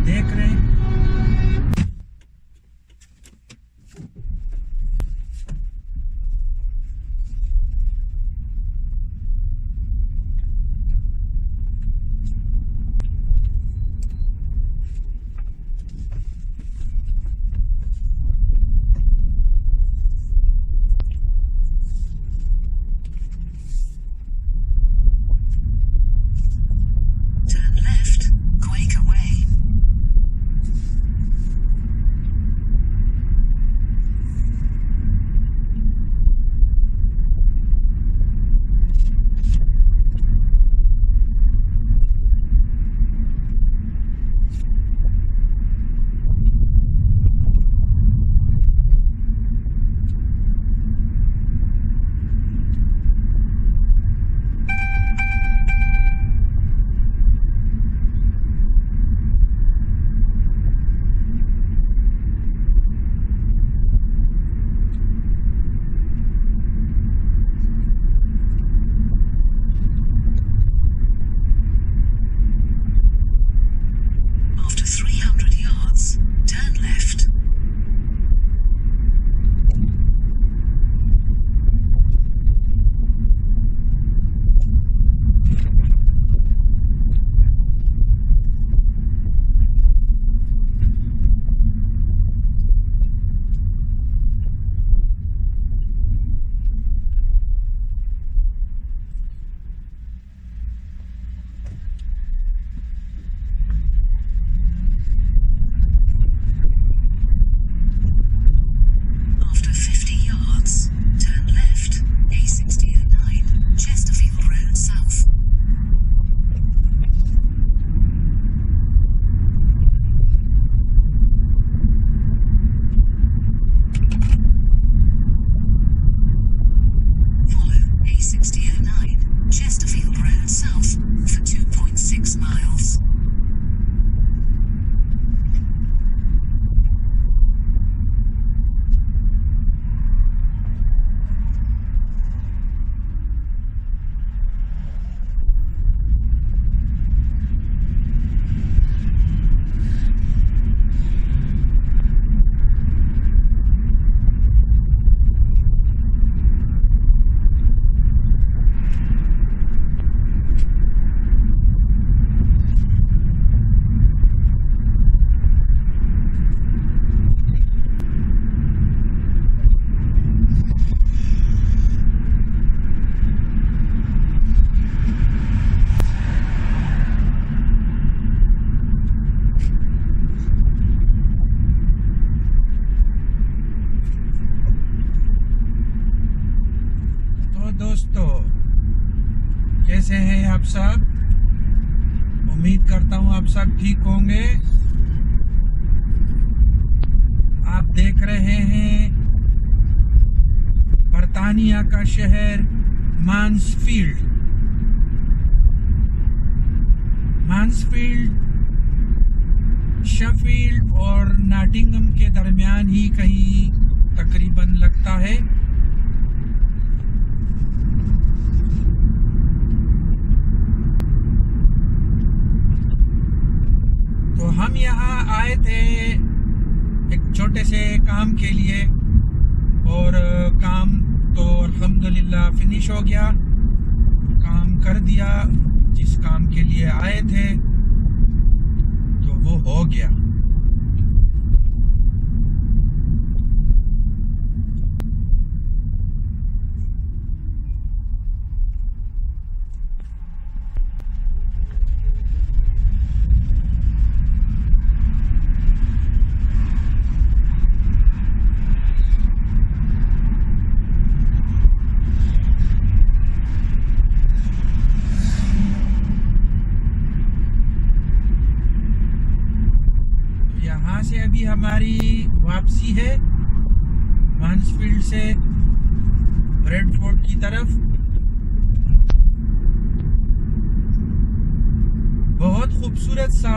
देख रहे हैं। दोस्तों, कैसे हैं आप सब? उम्मीद करता हूं आप सब ठीक होंगे। आप देख रहे हैं बर्तानिया का शहर मांसफील्ड। मांसफील्ड शेफील्ड और नॉटिंघम के दरमियान ही कहीं तकरीबन लगता है। तो हम यहाँ आए थे एक छोटे से काम के लिए और काम तो अल्हम्दुलिल्लाह फिनिश हो गया। काम कर दिया, जिस काम के लिए आए थे तो वो हो गया। यहाँ से अभी हमारी वापसी है मांसफील्ड से ब्रेडफोर्ड की तरफ। बहुत खूबसूरत सा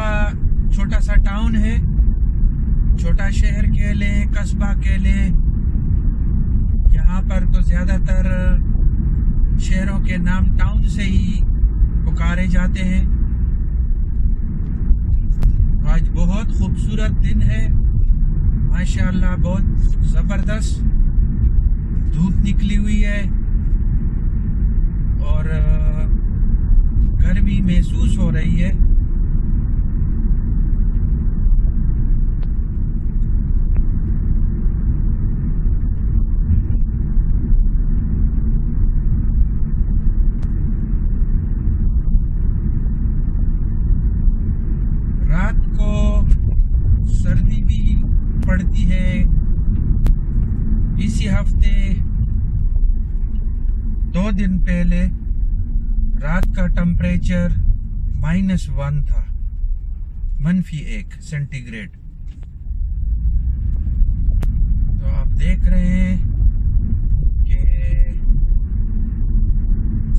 छोटा सा टाउन है, छोटा शहर कह लें, कस्बा कह लें। यहाँ पर तो ज़्यादातर शहरों के नाम टाउन से ही पुकारे जाते हैं। आज बहुत खूबसूरत दिन है माशाअल्लाह, बहुत ज़बरदस्त धूप निकली हुई है और गर्मी महसूस हो रही है। रात को सर्दी भी पड़ती है। इसी हफ्ते 2 दिन पहले रात का टेम्परेचर -1 था, -1 सेंटीग्रेड। तो आप देख रहे हैं कि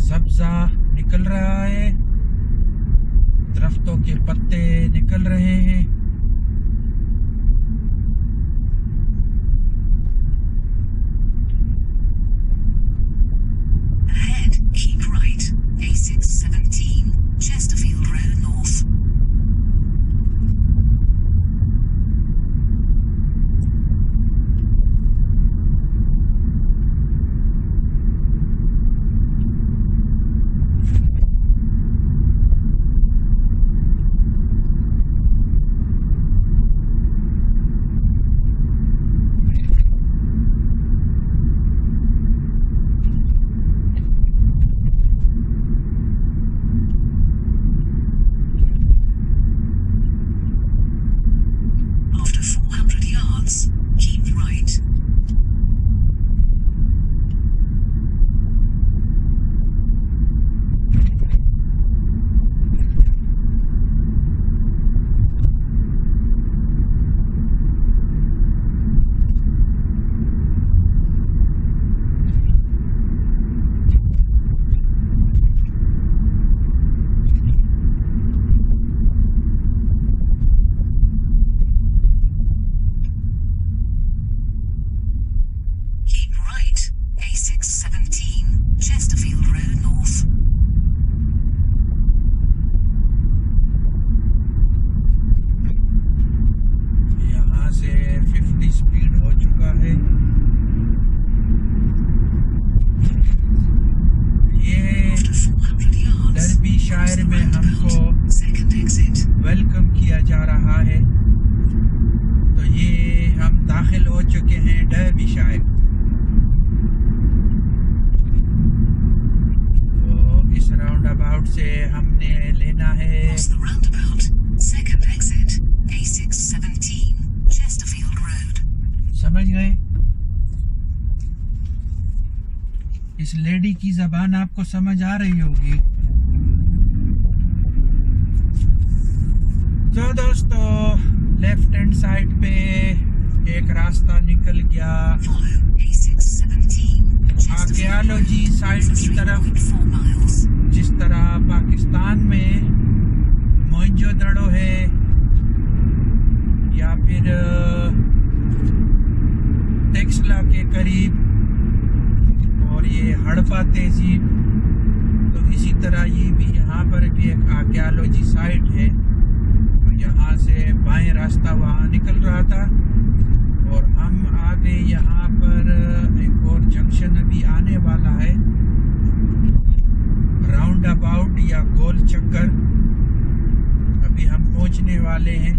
सब्जा निकल रहा है, दरख्तों के पत्ते निकल रहे हैं। Ahead, keep right, A617, Chesterfield Road North. After 400 yards, keep right. Keep right, A617, Chesterfield Road North. यहाँ से 50 स्पीड हो चुका है। ये After 400 yards, डर्बी शायर में हमको second exit. वेलकम किया जा रहा है। तो ये हम दाखिल हो चुके हैं डर्बी शायर। तो इस राउंड अबाउट से हमने लेना है Cross the roundabout, second exit, A617, Chesterfield Road. समझ गए? इस लेडी की जबान आपको समझ आ रही होगी। तो दोस्तों लेफ्ट हैंड साइड पे एक रास्ता निकल गया Follow A617, Chesterfield archaeology Road site for की तरफ। 3.4 miles. जिस तरह पाकिस्तान में मोइंजोदड़ो है या फिर टेक्सला के करीब और ये हड़प्पा तहजीब, तो इसी तरह ये भी यहाँ पर भी एक आर्कियोलॉजी साइट है। तो यहाँ से बाएं रास्ता वहाँ निकल रहा था और हम आगे यहाँ पर एक और जंक्शन अभी आने वाला है, राउंड अबाउट या गोल चक्कर अभी हम पहुंचने वाले हैं।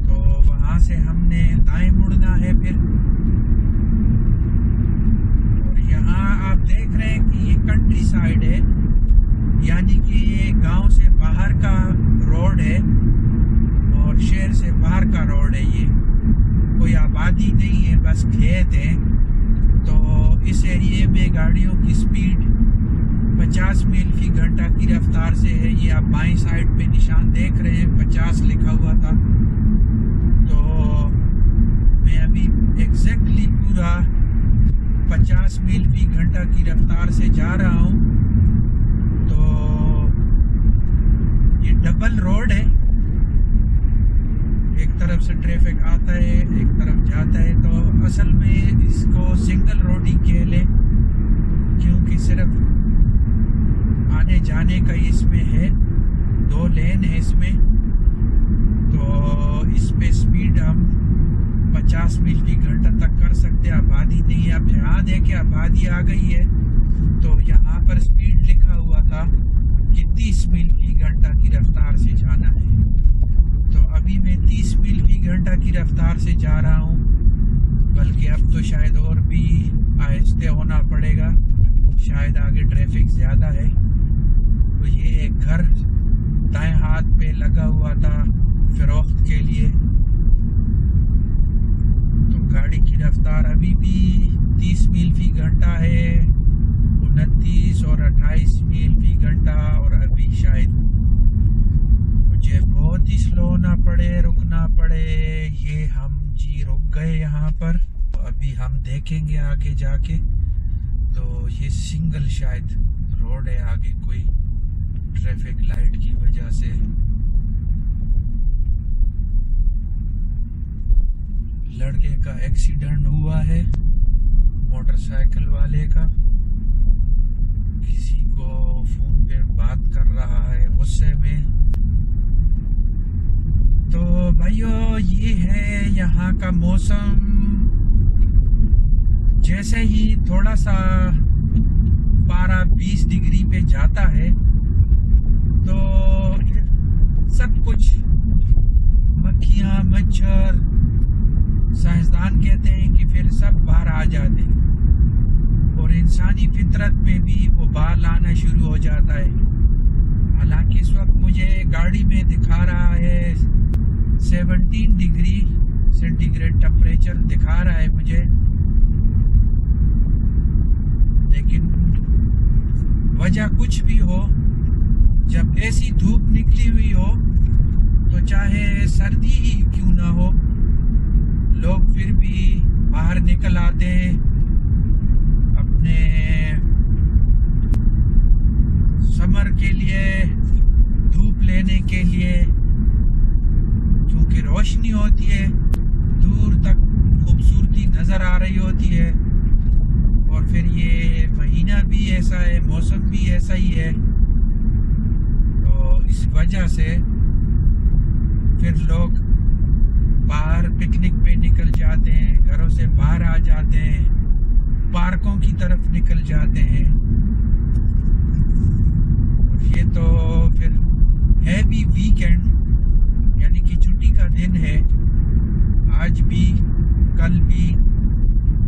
तो वहां से हमने दाएं मुड़ना है फिर। और यहाँ आप देख रहे हैं कि ये कंट्री साइड है, यानी कि ये गांव से बाहर का रोड है और शहर से बाहर का रोड है। ये कोई आबादी नहीं है, बस खेत है। तो इस एरिए में गाड़ियों की स्पीड 50 मील फी घंटा की रफ्तार से है। ये आप बाएं साइड पे निशान देख रहे हैं, 50 लिखा हुआ था। तो मैं अभी एग्जैक्टली पूरा 50 मील फी घंटा की रफ्तार से जा रहा हूँ। तो ये डबल रोड है, एक तरफ से ट्रैफिक आता है, एक तरफ जाता है। तो असल में इसको सिंगल रोड ही कह लें, क्योंकि सिर्फ आने जाने का इसमें है, 2 लेन है इसमें। तो 50 मील फी घंटा तक कर सकते हैं। आबादी नहीं है। अब यहाँ देखे आबादी आ गई है, तो यहाँ पर स्पीड लिखा हुआ था कि 30 मील फी घंटा की रफ्तार से जाना है। तो अभी मैं 30 मील फी घंटा की रफ्तार से जा रहा हूँ, बल्कि अब तो शायद और भी आहिस्ते होना पड़ेगा, शायद आगे ट्रैफिक ज़्यादा है। तो ये एक घर दाएं हाथ पे लगा हुआ था फरोख्त के लिए। तो गाड़ी की रफ्तार अभी भी 30 मील फी घंटा है, 29 और 28 मील फी घंटा। और अभी शायद मुझे बहुत ही स्लो होना पड़े, रुकना पड़े। ये हम जी रुक गए यहाँ पर। तो अभी हम देखेंगे आगे जाके। तो ये सिंगल शायद रोड है, आगे कोई ट्रैफिक लाइट की वजह से लड़के का एक्सीडेंट हुआ है, मोटरसाइकिल वाले का। किसी को फोन पे बात कर रहा है गुस्से में। तो भाइयों, ये है यहाँ का मौसम। जैसे ही थोड़ा सा पारा 20 डिग्री पे जाता है, तो फिर सब कुछ मक्खियाँ, मच्छर, साइंसदान कहते हैं कि फिर सब बाहर आ जाते हैं और इंसानी फितरत में भी वो बाहर आना शुरू हो जाता है। हालांकि इस वक्त मुझे गाड़ी में दिखा रहा है 17 डिग्री सेंटीग्रेड टेम्परेचर दिखा रहा है मुझे, लेकिन वजह कुछ भी हो, जब ऐसी धूप निकली हुई हो तो चाहे सर्दी ही क्यों ना हो, लोग फिर भी बाहर निकल आते हैं अपने समर के लिए, धूप लेने के लिए। क्योंकि रोशनी होती है, दूर तक खूबसूरती नज़र आ रही होती है। और फिर ये महीना भी ऐसा है, मौसम भी ऐसा ही है। तो इस वजह से फिर लोग बाहर पिकनिक पे निकल जाते हैं, घरों से बाहर आ जाते हैं, पार्कों की तरफ निकल जाते हैं। और ये तो फिर है भी वीकेंड, यानी कि छुट्टी का दिन है। आज भी, कल भी।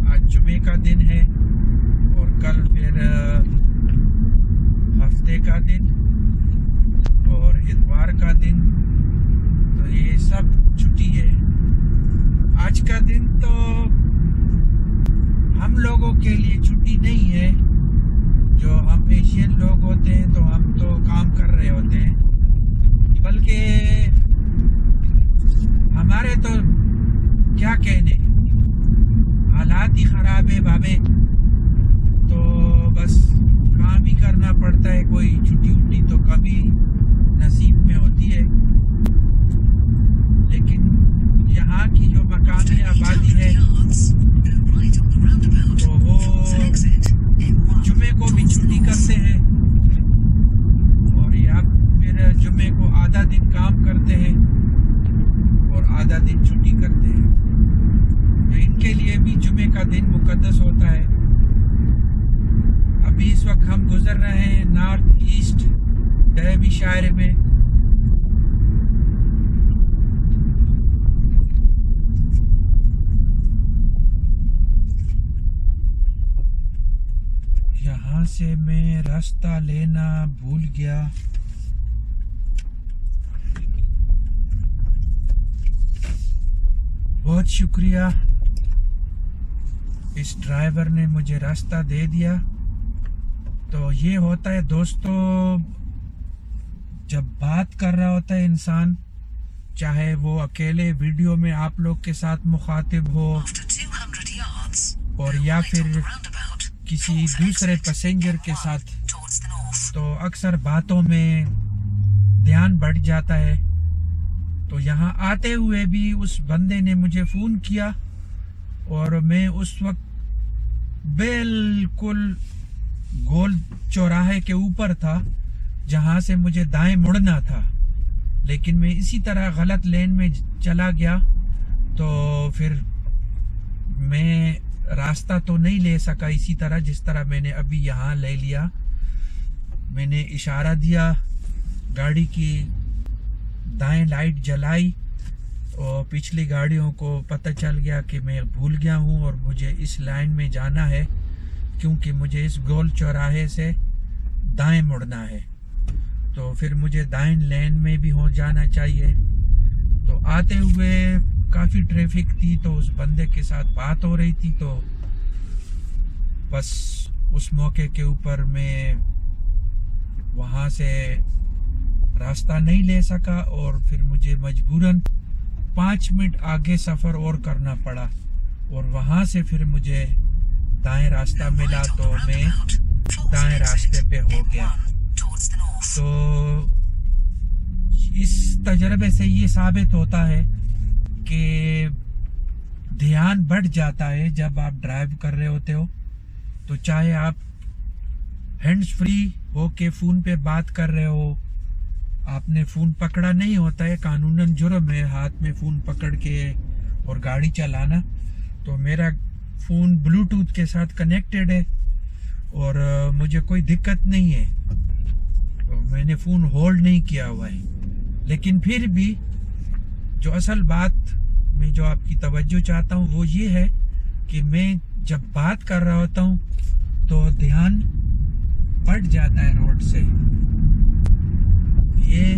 आज जुमे का दिन है और कल फिर हफ्ते का दिन और इतवार का दिन। तो ये सब छुट्टी है। आज का दिन तो हम लोगों के लिए छुट्टी नहीं है। जो हम एशियन लोग होते हैं तो हम तो काम कर रहे होते हैं, बल्कि हमारे तो क्या कहने, हालात ही ख़राब है बाबे। तो बस काम ही करना पड़ता है। कोई छुट्टी उट्टी तो कभी नसीब में होती है। लेकिन यहाँ की जो मकानी आबादी है, तो वो जुमे को भी छुट्टी करते हैं और या फिर जुमे को आधा दिन काम करते हैं और आधा दिन छुट्टी करते हैं। तो इनके लिए भी जुमे का दिन मुकद्दस होता है। अभी इस वक्त हम गुजर रहे हैं नॉर्थ ईस्ट डर्बीशायर में। यहाँ से मैं रास्ता लेना भूल गया। बहुत शुक्रिया, इस ड्राइवर ने मुझे रास्ता दे दिया। तो ये होता है दोस्तों, जब बात कर रहा होता है इंसान, चाहे वो अकेले वीडियो में आप लोग के साथ मुखातिब हो और या फिर किसी दूसरे पैसेंजर के साथ, तो अक्सर बातों में ध्यान बढ़ जाता है। तो यहाँ आते हुए भी उस बंदे ने मुझे फ़ोन किया और मैं उस वक्त बिल्कुल गोल चौराहे के ऊपर था जहाँ से मुझे दाएं मुड़ना था, लेकिन मैं इसी तरह गलत लेन में चला गया। तो फिर मैं रास्ता तो नहीं ले सका इसी तरह जिस तरह मैंने अभी यहाँ ले लिया। मैंने इशारा दिया, गाड़ी की दाएं लाइट जलाई और पिछली गाड़ियों को पता चल गया कि मैं भूल गया हूँ और मुझे इस लाइन में जाना है, क्योंकि मुझे इस गोल चौराहे से दाएं मुड़ना है। तो फिर मुझे दाएं लेन में भी हो जाना चाहिए। तो आते हुए काफ़ी ट्रैफिक थी, तो उस बंदे के साथ बात हो रही थी, तो बस उस मौके के ऊपर मैं वहाँ से रास्ता नहीं ले सका और फिर मुझे मजबूरन 5 मिनट आगे सफ़र और करना पड़ा और वहाँ से फिर मुझे दाएं रास्ता मिला, तो मैं दाएं रास्ते पे हो गया। तो इस तजर्बे से ये साबित होता है कि ध्यान बढ़ जाता है जब आप ड्राइव कर रहे होते हो। तो चाहे आप हैंड्स फ्री हो के फ़ोन पे बात कर रहे हो, आपने फ़ोन पकड़ा नहीं होता है, कानूनन जुर्म है हाथ में फ़ोन पकड़ के और गाड़ी चलाना। तो मेरा फ़ोन ब्लूटूथ के साथ कनेक्टेड है और मुझे कोई दिक्कत नहीं है, तो मैंने फ़ोन होल्ड नहीं किया हुआ है। लेकिन फिर भी जो असल बात मैं जो आपकी तवज्जो चाहता हूँ वो ये है कि मैं जब बात कर रहा होता हूँ तो ध्यान बढ़ जाता है रोड से। ये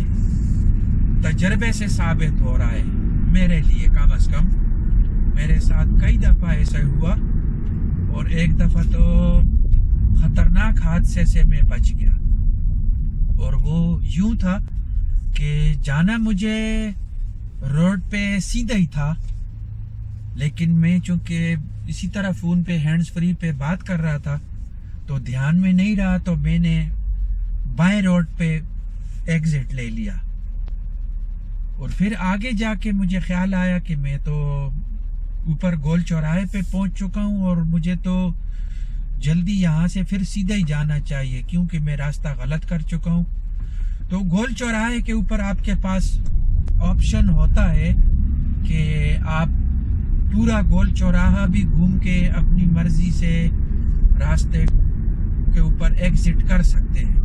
तजर्बे से साबित हो रहा है मेरे लिए, कम से कम मेरे साथ कई दफ़ा ऐसा हुआ और एक दफ़ा तो ख़तरनाक हादसे से मैं बच गया। और वो यूं था कि जाना मुझे रोड पे सीधा ही था, लेकिन मैं चूंकि इसी तरह फ़ोन पे हैंड्स फ्री पे बात कर रहा था तो ध्यान में नहीं रहा, तो मैंने बाएं रोड पे एग्जिट ले लिया। और फिर आगे जाके मुझे ख्याल आया कि मैं तो ऊपर गोल चौराहे पे पहुंच चुका हूं और मुझे तो जल्दी यहाँ से फिर सीधा ही जाना चाहिए, क्योंकि मैं रास्ता गलत कर चुका हूँ। तो गोल चौराहे के ऊपर आपके पास ऑप्शन होता है कि आप पूरा गोल चौराहा भी घूम के अपनी मर्जी से रास्ते के ऊपर एग्जिट कर सकते हैं।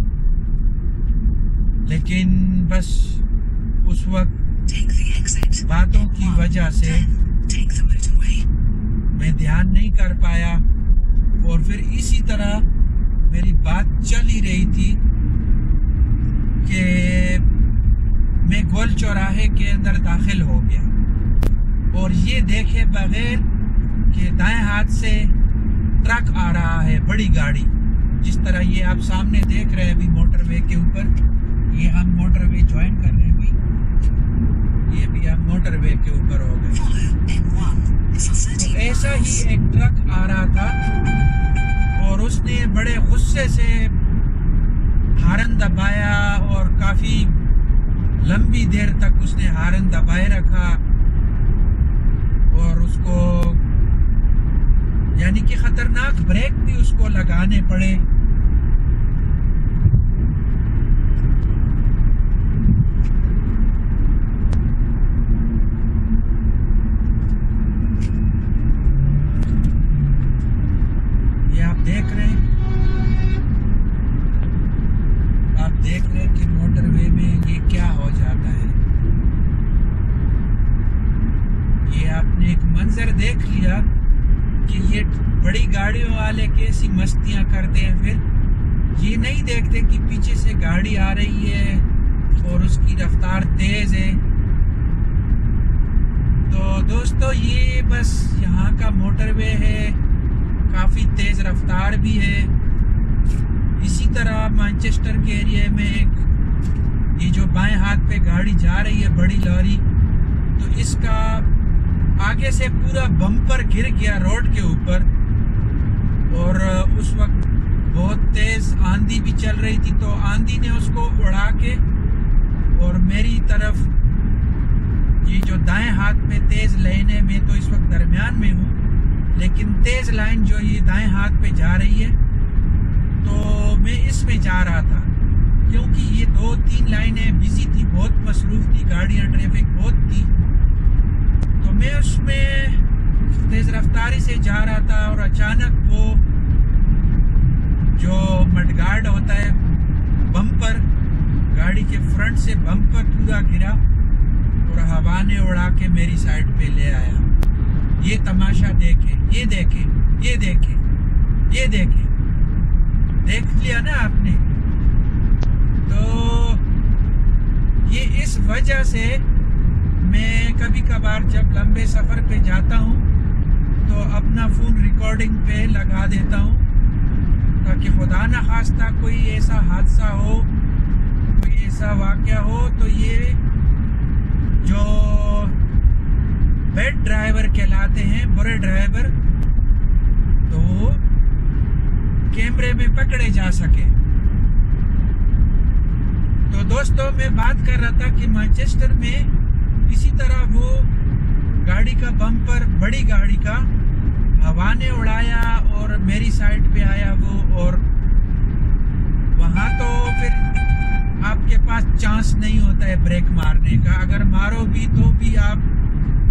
लेकिन बस उस वक्त बातों की वजह से मैं ध्यान नहीं कर पाया और फिर इसी तरह मेरी बात चल ही रही थी कि मैं गोल चौराहे के अंदर दाखिल हो गया और ये देखे बगैर कि दाएं हाथ से ट्रक आ रहा है, बड़ी गाड़ी, जिस तरह ये आप सामने देख रहे हैं अभी मोटरवे के ऊपर। ये हम मोटरवे ज्वाइन कर रहे हैं अभी, ये भी हम मोटरवे के ऊपर हो गए। तो ऐसा ही एक ट्रक आ रहा था और उसने बड़े गुस्से से हारन दबाया और काफी लंबी देर तक उसने हारन दबाए रखा और उसको यानी कि खतरनाक ब्रेक भी उसको लगाने पड़े। ये आप देख रहे हैं कि मोटरवे में ये क्या हो जाता है। ये आपने एक मंजर देख लिया कि ये बड़ी गाड़ियों वाले कैसी मस्तियां करते हैं। फिर ये नहीं देखते कि पीछे से गाड़ी आ रही है और उसकी रफ्तार तेज है। तो दोस्तों ये बस यहाँ का मोटरवे है, काफ़ी तेज़ रफ्तार भी है। इसी तरह मैनचेस्टर के एरिया में ये जो बाएं हाथ पे गाड़ी जा रही है, बड़ी लॉरी, तो इसका आगे से पूरा बम्पर गिर गया रोड के ऊपर और उस वक्त बहुत तेज़ आंधी भी चल रही थी। तो आंधी ने उसको उड़ा के और मेरी तरफ, ये जो दाएं हाथ में तेज़ लाइन है, मैं तो इस वक्त दरमियान में हूँ, लेकिन तेज़ लाइन जो ये दाएं हाथ पे जा रही है तो मैं इसमें जा रहा था, क्योंकि ये 2-3 लाइनें बिजी थी, बहुत मसरूफ़ थी, गाड़ियाँ, ट्रैफिक बहुत थी। तो मैं उसमें तेज़ रफ्तारी से और अचानक वो जो मडगार्ड होता है, बम्पर, गाड़ी के फ्रंट से बम्पर पूरा गिरा और हवा ने उड़ा के मेरी साइड पे ले आया। ये तमाशा देखे, ये देखे, ये देखे, ये देखे, देख लिया ना आपने। तो ये इस वजह से मैं कभी कभार जब लंबे सफ़र पे जाता हूँ तो अपना फ़ोन रिकॉर्डिंग पे लगा देता हूँ, ताकि खुदा न खास्ता कोई ऐसा हादसा हो, कोई ऐसा वाक़या हो तो ये जो बैड ड्राइवर कहलाते हैं, बुरे ड्राइवर, तो वो कैमरे में पकड़े जा सके। तो दोस्तों, मैं बात कर रहा था कि मैनचेस्टर में इसी तरह वो गाड़ी का बम्पर, बड़ी गाड़ी का, हवा ने उड़ाया और मेरी साइड पे आया वो। और वहाँ तो फिर आपके पास चांस नहीं होता है ब्रेक मारने का। अगर मारो भी तो भी आप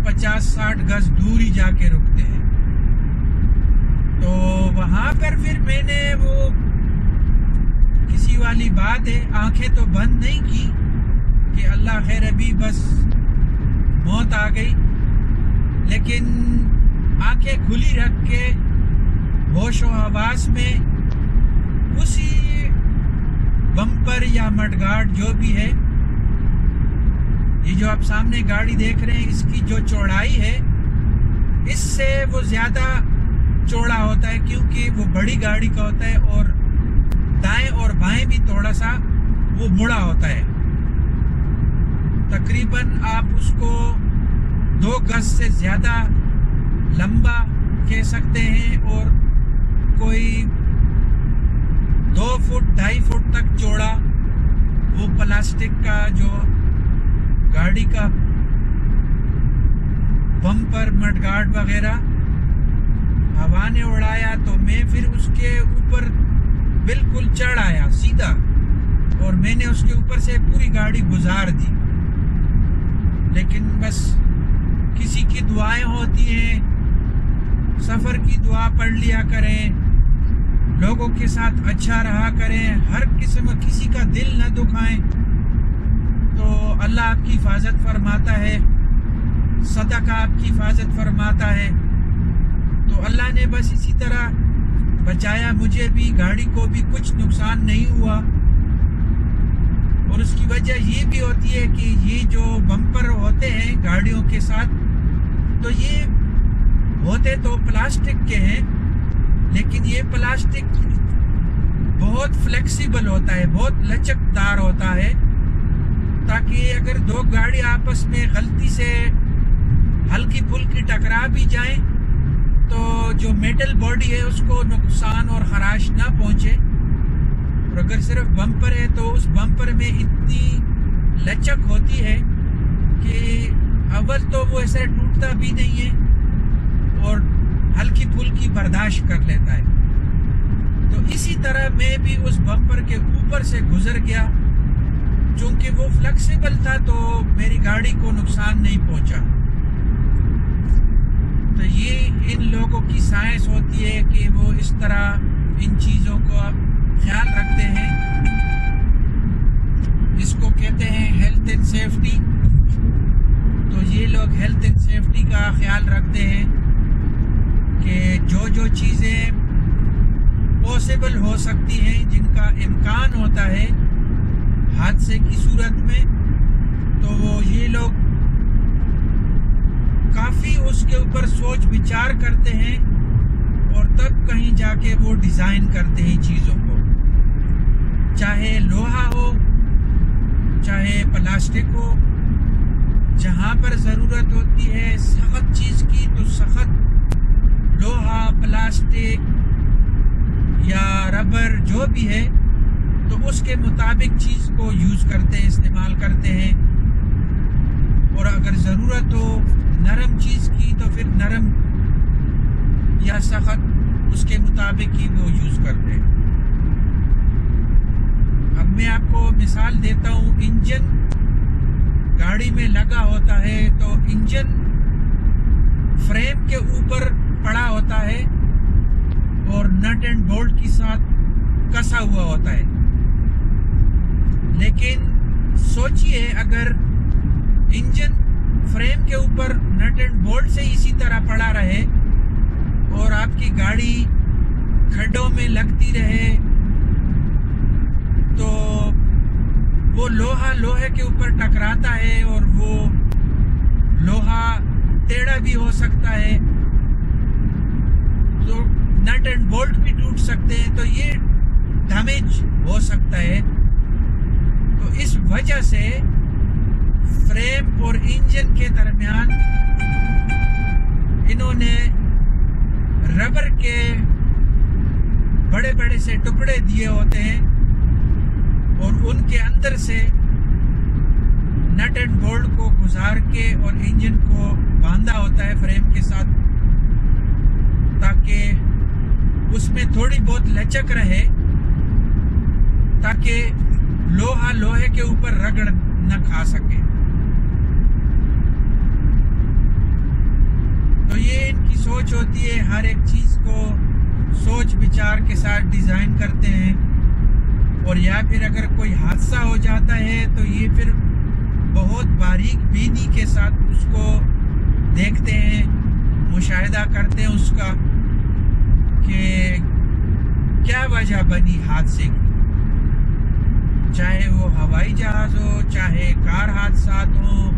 50-60 गज दूर ही जाके रुकते हैं। तो वहाँ पर फिर मैंने वो किसी वाली बात है, आंखें तो बंद नहीं की कि अल्लाह खैर अभी बस मौत आ गई, लेकिन आंखें खुली रख के होश और हवास में उसी बम्पर या मडगार्ड जो भी है, ये जो आप सामने गाड़ी देख रहे हैं, इसकी जो चौड़ाई है इससे वो ज़्यादा चौड़ा होता है, क्योंकि वो बड़ी गाड़ी का होता है और दाएं और बाएं भी थोड़ा सा वो मुड़ा होता है। तकरीबन आप उसको 2 गज से ज़्यादा लंबा कह सकते हैं और कोई 2 फुट 2.5 फुट तक चौड़ा वो प्लास्टिक का जो गाड़ी का बम्पर, मडगार्ड वगैरह हवा ने उड़ाया। तो मैं फिर उसके ऊपर बिल्कुल चढ़ आया सीधा और मैंने उसके ऊपर से पूरी गाड़ी गुजार दी। लेकिन बस किसी की दुआएं होती हैं, सफ़र की दुआ पढ़ लिया करें, लोगों के साथ अच्छा रहा करें, हर किस्म किसी का दिल न दुखाएं, तो अल्लाह आपकी हिफाजत फरमाता है, सदका आपकी हिफाजत फरमाता है। तो अल्लाह ने बस इसी तरह बचाया, मुझे भी, गाड़ी को भी कुछ नुकसान नहीं हुआ। और उसकी वजह ये भी होती है कि ये जो बम्पर होते हैं गाड़ियों के साथ, तो ये होते तो प्लास्टिक के हैं, लेकिन ये प्लास्टिक बहुत फ्लेक्सिबल होता है, बहुत लचकदार होता है, ताकि अगर 2 गाड़ी आपस में गलती से हल्की फुल्की टकरा भी जाएं तो जो मेटल बॉडी है उसको नुकसान और खराश ना पहुंचे। और अगर सिर्फ बम्पर है तो उस बम्पर में इतनी लचक होती है कि अव्वल तो वो ऐसे टूटता भी नहीं है और हल्की फुल्की बर्दाश्त कर लेता है। तो इसी तरह मैं भी उस बम्पर के ऊपर से गुजर गया, चूंकि वो फ्लेक्सिबल था तो मेरी गाड़ी को नुकसान नहीं पहुंचा। तो ये इन लोगों की साइंस होती है कि वो इस तरह इन चीज़ों को ख्याल रखते हैं। इसको कहते हैं हेल्थ एंड सेफ्टी। तो ये लोग हेल्थ एंड सेफ्टी का ख्याल रखते हैं कि जो चीज़ें पॉसिबल हो सकती हैं, जिनका इम्कान होता है हादसे की सूरत में, तो वो ये लोग काफ़ी उसके ऊपर सोच विचार करते हैं और तब कहीं जाके वो डिज़ाइन करते हैं चीज़ों को, चाहे लोहा हो चाहे प्लास्टिक हो। जहाँ पर ज़रूरत होती है सख्त चीज़ की तो सख्त लोहा, प्लास्टिक या रबर जो भी है, तो उसके मुताबिक चीज़ को यूज़ करते हैं, इस्तेमाल करते हैं। और अगर ज़रूरत हो नरम चीज़ की तो फिर नरम या सख्त उसके मुताबिक ही वो यूज़ करते हैं। अब मैं आपको मिसाल देता हूँ, इंजन गाड़ी में लगा होता है तो इंजन फ्रेम के ऊपर पड़ा होता है नट एंड बोल्ट के साथ कसा हुआ होता है। लेकिन सोचिए अगर इंजन फ्रेम के ऊपर नट एंड बोल्ट से इसी तरह पड़ा रहे और आपकी गाड़ी खड्डों में लगती रहे, तो वो लोहा लोहे के ऊपर टकराता है और वो लोहा टेढ़ा भी हो सकता है, तो नट एंड बोल्ट भी टूट सकते हैं, तो ये डैमेज हो सकता है। तो इस वजह से फ्रेम और इंजन के दरमियान इन्होंने रबर के बड़े बड़े से टुकड़े दिए होते हैं और उनके अंदर से नट एंड बोल्ट को गुजार के और इंजन को बांधा होता है फ्रेम के साथ, ताकि उसमें थोड़ी बहुत लचक रहे, ताकि लोहा लोहे के ऊपर रगड़ न खा सके। तो ये इनकी सोच होती है, हर एक चीज़ को सोच विचार के साथ डिज़ाइन करते हैं। और या फिर अगर कोई हादसा हो जाता है तो ये फिर बहुत बारीक बीनी के साथ उसको देखते हैं, मुशाहिदा करते हैं उसका कि क्या वजह बनी हादसे की, चाहे वो हवाई जहाज़ हो, चाहे कार हादसात हो,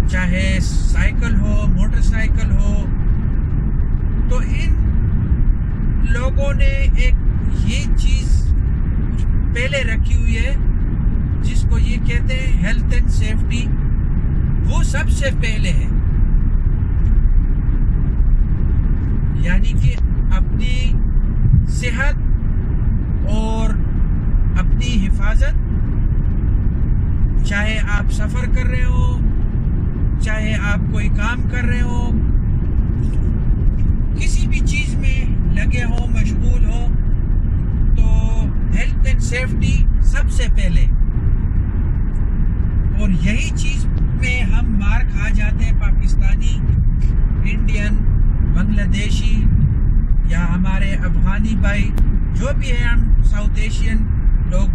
चाहे साइकिल हो, मोटरसाइकिल हो। तो इन लोगों ने एक ये चीज़ पहले रखी हुई है जिसको ये कहते हैं हेल्थ एंड सेफ्टी, वो सबसे पहले है। यानी कि अपनी सेहत और अपनी हिफाजत, चाहे आप सफ़र कर रहे हो, चाहे आप कोई काम कर रहे हो, किसी भी चीज़ में लगे हो, मशगूल हो, तो हेल्थ एंड सेफ्टी सबसे पहले। और यही चीज़ में हम मार खा जाते हैं, पाकिस्तानी, इंडियन, बांग्लादेशी या हमारे अफगानी भाई जो भी है, हम साउथ एशियन लोग,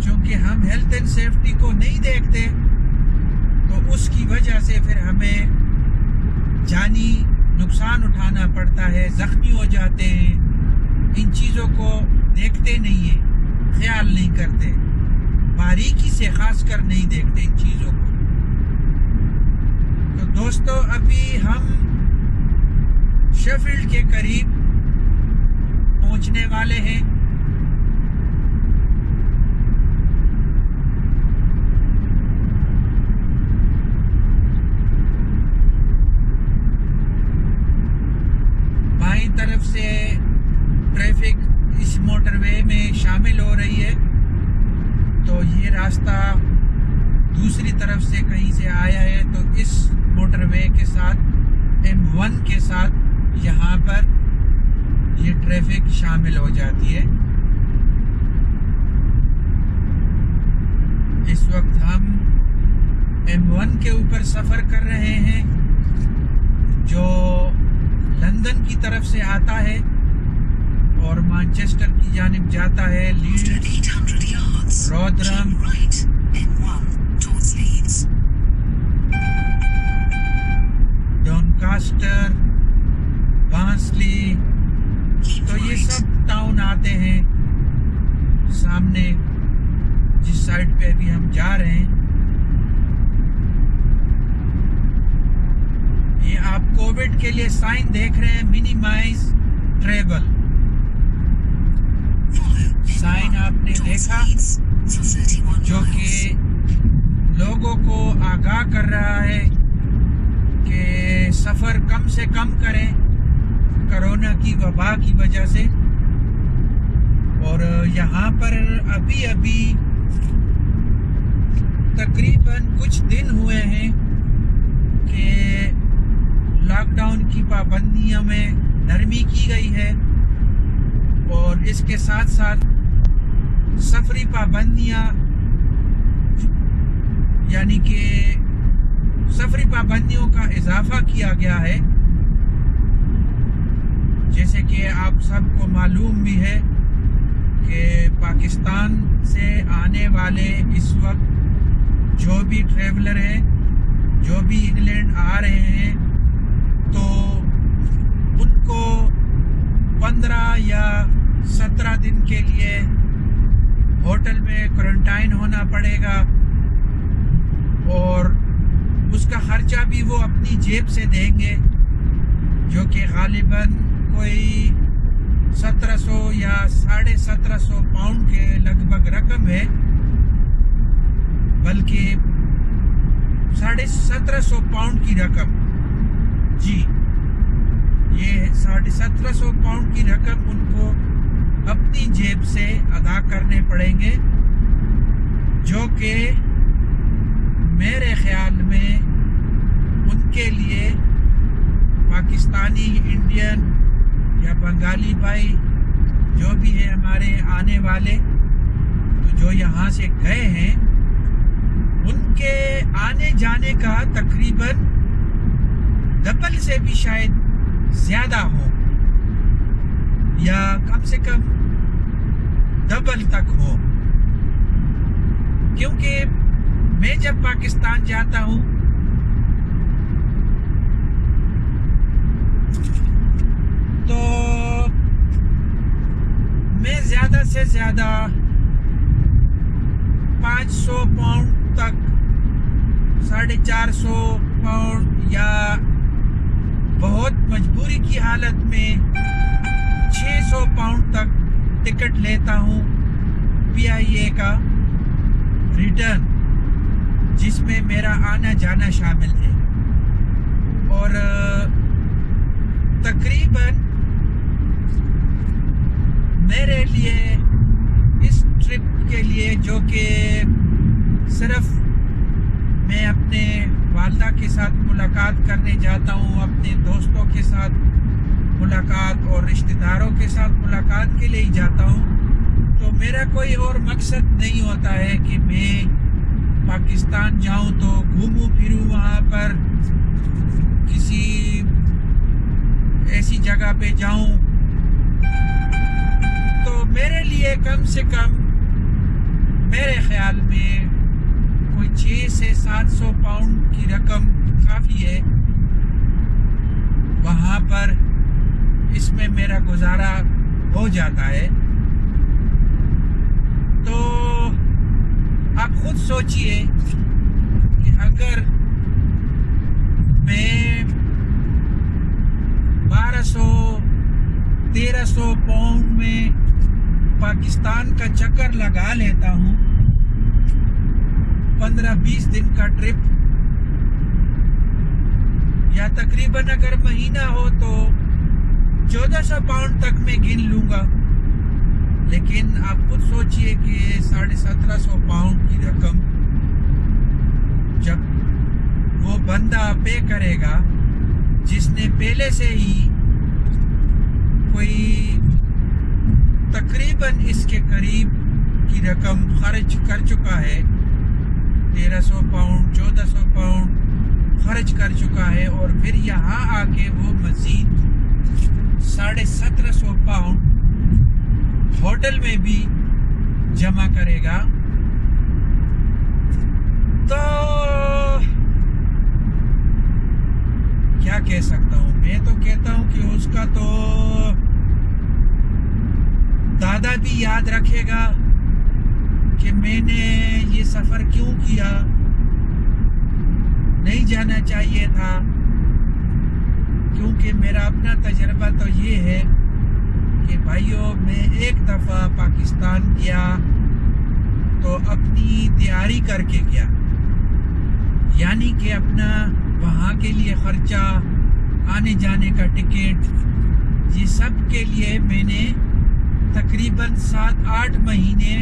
क्योंकि हम हेल्थ एंड सेफ्टी को नहीं देखते, तो उसकी वजह से फिर हमें जानी नुकसान उठाना पड़ता है, ज़ख्मी हो जाते हैं। इन चीज़ों को देखते नहीं है, ख्याल नहीं करते, बारीकी से ख़ास कर नहीं देखते इन चीज़ों को। तो दोस्तों, अभी हम शेफील्ड के करीब पहुंचने वाले हैं। बाईं तरफ से ट्रैफिक इस मोटरवे में शामिल हो रही है, तो ये रास्ता दूसरी तरफ से कहीं से आया है, तो इस मोटरवे के साथ M1 के साथ यहाँ पर ये ट्रैफिक शामिल हो जाती है। इस वक्त हम M1 के ऊपर सफ़र कर रहे हैं, जो लंदन की तरफ से आता है और मैनचेस्टर की जानिब जाता है। लीड्स, रोदरम, डॉनकास्टर, बांसली, तो ये सब टाउन आते हैं सामने, जिस साइड पे अभी हम जा रहे हैं। ये आप कोविड के लिए साइन देख रहे हैं, मिनिमाइज ट्रेवल साइन आपने देखा, जो कि लोगों को आगाह कर रहा है कि सफ़र कम से कम करें कोरोना की वबा की वजह से। और यहाँ पर अभी अभी तकरीबन कुछ दिन हुए हैं कि लॉकडाउन की पाबंदियों में नरमी की गई है, और इसके साथ साथ सफरी पाबंदियाँ, यानी कि सफरी पाबंदियों का इजाफा किया गया है। जैसे जैसे कि आप सबको मालूम भी है कि पाकिस्तान से आने वाले इस वक्त जो भी ट्रैवलर हैं, जो भी इंग्लैंड आ रहे हैं, तो उनको 15 या 17 दिन के लिए होटल में क्वारंटाइन होना पड़ेगा और उसका खर्चा भी वो अपनी जेब से देंगे, जो कि गालिबन कोई 1700 या 1750 पाउंड के लगभग रकम है, बल्कि 1750 पाउंड की रकम। जी, ये 1750 पाउंड की रकम उनको अपनी जेब से अदा करने पड़ेंगे, जो कि मेरे ख्याल में उनके लिए पाकिस्तानी, इंडियन या बंगाली भाई जो भी है हमारे आने वाले, तो जो यहाँ से गए हैं, उनके आने जाने का तकरीबन डबल से भी शायद ज़्यादा हो या कम से कम डबल तक हो, क्योंकि मैं जब पाकिस्तान जाता हूँ तो मैं ज़्यादा से ज़्यादा 500 पाउंड तक, 450 पाउंड या बहुत मजबूरी की हालत में 600 पाउंड तक टिकट लेता हूँ PIA का रिटर्न, जिसमें मेरा आना जाना शामिल है। और तकरीबन मेरे लिए इस ट्रिप के लिए, जो कि सिर्फ मैं अपने वालदा के साथ मुलाकात करने जाता हूँ, अपने दोस्तों के साथ मुलाकात और रिश्तेदारों के साथ मुलाकात के लिए ही जाता हूँ, तो मेरा कोई और मकसद नहीं होता है कि मैं पाकिस्तान जाऊँ तो घूमूं फिरूं वहाँ पर, किसी ऐसी जगह पे जाऊँ। तो मेरे लिए कम से कम मेरे ख्याल में कोई 600 से 700 पाउंड की रकम काफ़ी है वहाँ पर, इसमें मेरा गुजारा हो जाता है। तो आप खुद सोचिए कि अगर मैं 1200-1300 पाउंड में पाकिस्तान का चक्कर लगा लेता हूँ, 15-20 दिन का ट्रिप, या तकरीबन अगर महीना हो तो 1400 पाउंड तक मैं गिन लूँगा। लेकिन आप खुद सोचिए कि 1750 पाउंड की रकम जब वो बंदा पे करेगा जिसने पहले से ही कोई तकरीबन इसके करीब की रकम खर्च कर चुका है, 1300 पाउंड 1400 पाउंड खर्च कर चुका है, और फिर यहाँ आके वो मज़ीद 1750 पाउंड होटल में भी जमा करेगा, तो क्या कह सकता हूँ। मैं तो कहता हूँ कि उसका तो दादा भी याद रखेगा कि मैंने ये सफ़र क्यों किया, नहीं जाना चाहिए था। क्योंकि मेरा अपना तजर्बा तो ये है कि भाइयों, मैं एक दफ़ा पाकिस्तान गया तो अपनी तैयारी करके गया, यानी कि अपना वहाँ के लिए ख़र्चा, आने जाने का टिकट, ये सब के लिए मैंने तकरीबन 7-8 महीने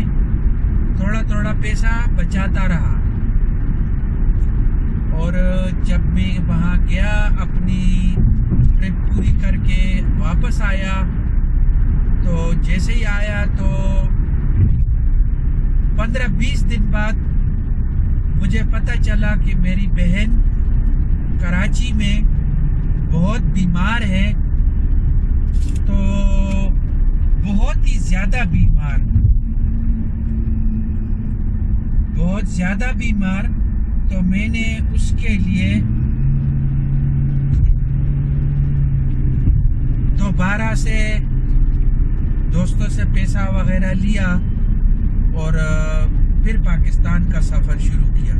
थोड़ा थोड़ा पैसा बचाता रहा। और जब मैं वहाँ गया, अपनी ट्रिप पूरी करके वापस आया, तो जैसे ही आया तो 15-20 दिन बाद मुझे पता चला कि मेरी बहन कराची में बहुत बीमार है। तो बहुत ही ज़्यादा बीमार, तो मैंने उसके लिए दोबारा से दोस्तों से पैसा वगैरह लिया और फिर पाकिस्तान का सफ़र शुरू किया।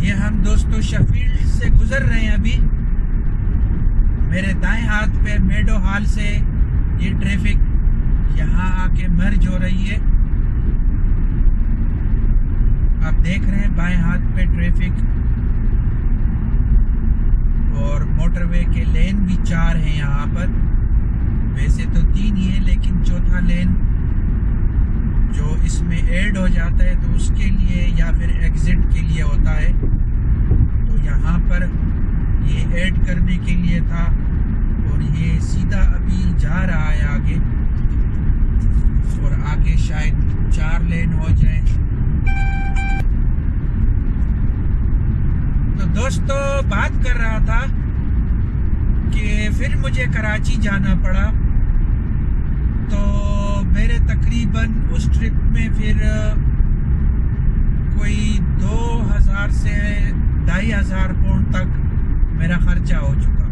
ये हम दोस्तों शेफील्ड से गुजर रहे हैं अभी। मेरे दाएं हाथ पे मेडो हॉल से ये ट्रैफिक यहाँ आके मर्ज हो रही है। आप देख रहे हैं बाएं हाथ पे ट्रैफिक, और मोटरवे के लेन भी 4 हैं यहाँ पर। वैसे तो 3 ही है, लेकिन चौथा लेन जो इसमें ऐड हो जाता है तो उसके लिए या फिर एग्जिट के लिए होता है। तो यहाँ पर ये ऐड करने के लिए था, और ये सीधा अभी जा रहा है आगे, और आगे शायद 4 लेन हो जाए। तो दोस्तों बात कर रहा था कि फिर मुझे कराची जाना पड़ा। तो मेरे तकरीबन उस ट्रिप में फिर कोई 2000 से 2500 पाउंड तक मेरा खर्चा हो चुका।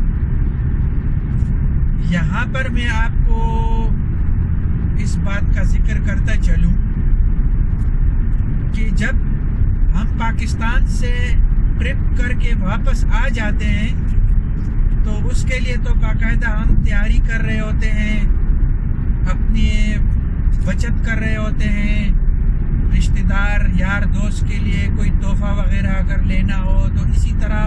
यहाँ पर मैं आपको इस बात का जिक्र करता चलूं कि जब हम पाकिस्तान से ट्रिप करके वापस आ जाते हैं तो उसके लिए तो बाकायदा हम तैयारी कर रहे होते हैं, अपनी बचत कर रहे होते हैं। रिश्तेदार यार दोस्त के लिए कोई तोहफा वगैरह अगर लेना हो तो इसी तरह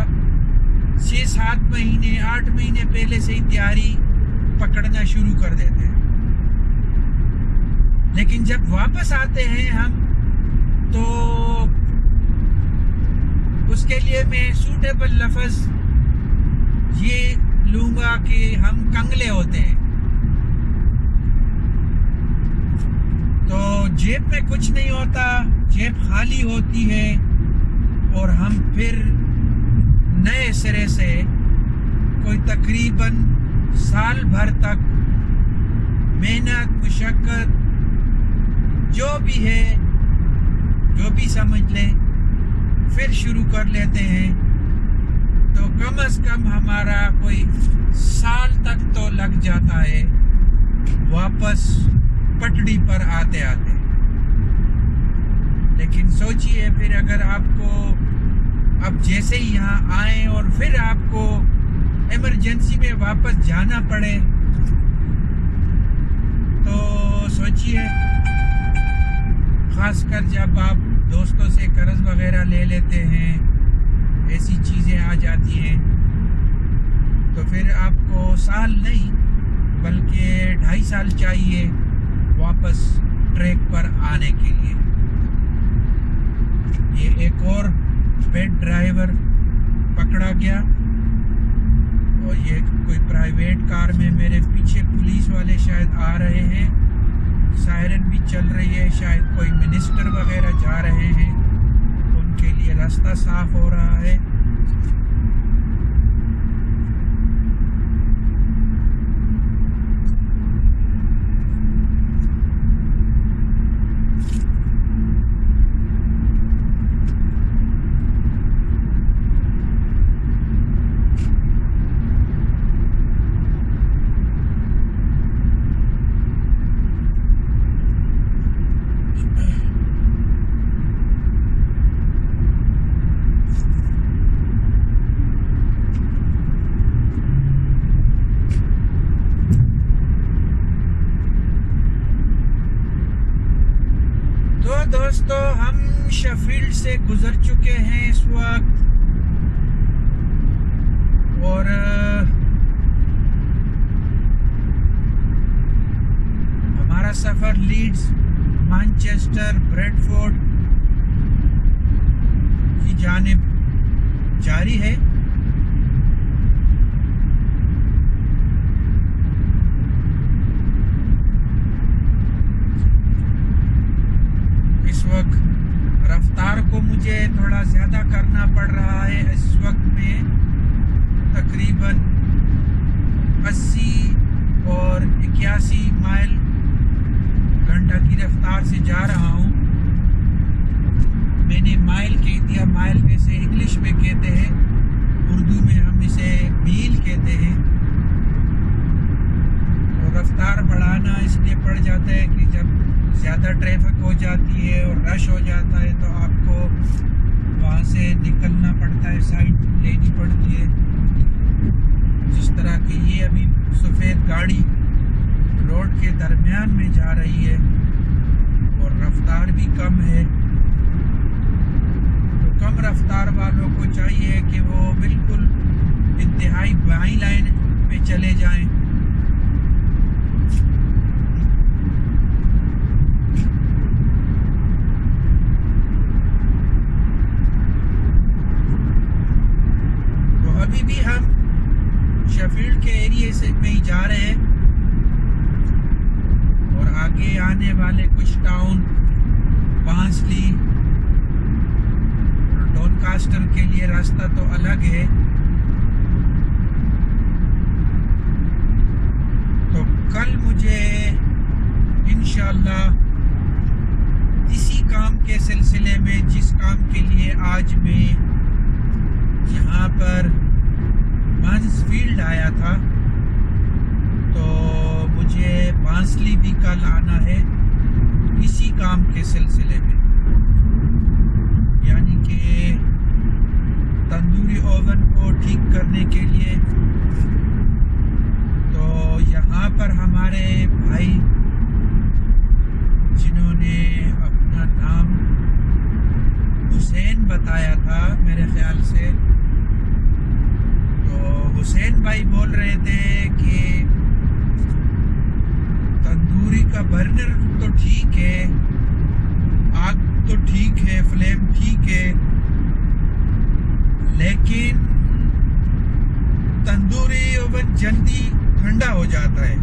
6-7 महीने 8 महीने पहले से ही तैयारी पकड़ना शुरू कर देते हैं। लेकिन जब वापस आते हैं हम तो उसके लिए मैं सूटेबल लफ्ज़ ये लूँगा कि हम कंगले होते हैं। तो जेब में कुछ नहीं होता, जेब खाली होती है, और हम फिर नए सिरे से कोई तकरीबन साल भर तक मेहनत मुशक्क़त जो भी है, जो भी समझ लें, फिर शुरू कर लेते हैं। तो कम से कम हमारा कोई साल तक तो लग जाता है वापस पटड़ी पर आते आते। लेकिन सोचिए फिर अगर आपको अब जैसे ही यहाँ आए और फिर आपको इमरजेंसी में वापस जाना पड़े, तो सोचिए, खासकर जब आप दोस्तों से कर्ज वगैरह ले लेते हैं, ऐसी चीज़ें आ जाती हैं, तो फिर आपको साल नहीं बल्कि 2.5 साल चाहिए वापस ट्रैक पर आने के लिए। ये एक और बेड ड्राइवर पकड़ा गया, और ये कोई प्राइवेट कार में मेरे पीछे पुलिस वाले शायद आ रहे हैं, सायरन भी चल रही है, शायद कोई मिनिस्टर वगैरह जा रहे हैं, उनके लिए रास्ता साफ हो रहा है। दोस्तों हम शेफील्ड से गुजर चुके हैं इस वक्त, और हमारा सफ़र लीड्स, मैनचेस्टर, ब्रेडफोर्ड की जानिब जारी है। इस वक्त रफ्तार को मुझे थोड़ा ज़्यादा करना पड़ रहा है। इस वक्त में तकरीबन 80 और 81 माइल घंटा की रफ्तार से जा रहा हूँ। मैंने माइल कह दिया, माइल वैसे इंग्लिश में कहते हैं, उर्दू में हम इसे मील कहते हैं। तो रफ्तार बढ़ाना इसलिए पड़ जाता है कि जब ज़्यादा ट्रैफिक हो जाती है और रश हो जाता है तो आपको वहाँ से निकलना पड़ता है, साइड लेनी पड़ती है। जिस तरह की ये अभी सफ़ेद गाड़ी रोड के दरमियान में जा रही है और रफ्तार भी कम है, तो कम रफ्तार वालों को चाहिए कि वो बिल्कुल इंतहाई बाई लाइन पे चले जाएं। तो अभी भी हम शेफील्ड के एरिया से में ही जा रहे हैं और आगे आने वाले कुछ टाउन बांसली और डॉनकास्टर के लिए रास्ता तो अलग है। तो कल मुझे इंशाल्लाह इसी काम के सिलसिले में, जिस काम के लिए आज मैं यहाँ पर मांसफील्ड आया था, तो मुझे बांसली भी कल आना है इसी काम के सिलसिले में, यानी कि तंदूरी ओवन को ठीक करने के लिए। तो यहाँ पर हमारे भाई जिन्होंने अपना नाम हुसैन बताया था मेरे ख्याल से, तो हुसैन भाई बोल रहे थे कि तंदूरी का बर्नर तो ठीक है, आग तो ठीक है, फ्लेम ठीक है, लेकिन तंदूरी ओवन जल्दी ठंडा हो जाता है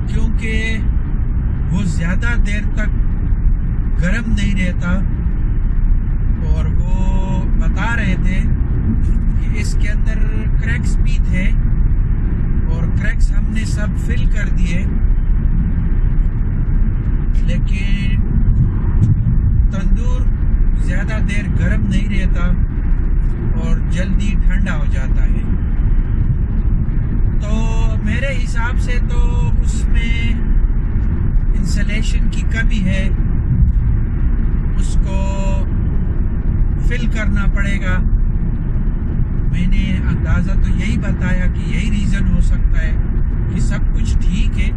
क्योंकि वो ज़्यादा देर तक गर्म नहीं रहता। और वो बता रहे थे कि इसके अंदर क्रैक्स भी थे और क्रैक्स हमने सब फिल कर दिए, लेकिन तंदूर ज़्यादा देर गर्म नहीं रहता और जल्दी ठंडा हो जाता है। तो मेरे हिसाब से तो उसमें इंसुलेशन की कमी है, उसको फिल करना पड़ेगा। मैंने अंदाज़ा तो यही बताया कि यही रीज़न हो सकता है कि सब कुछ ठीक है,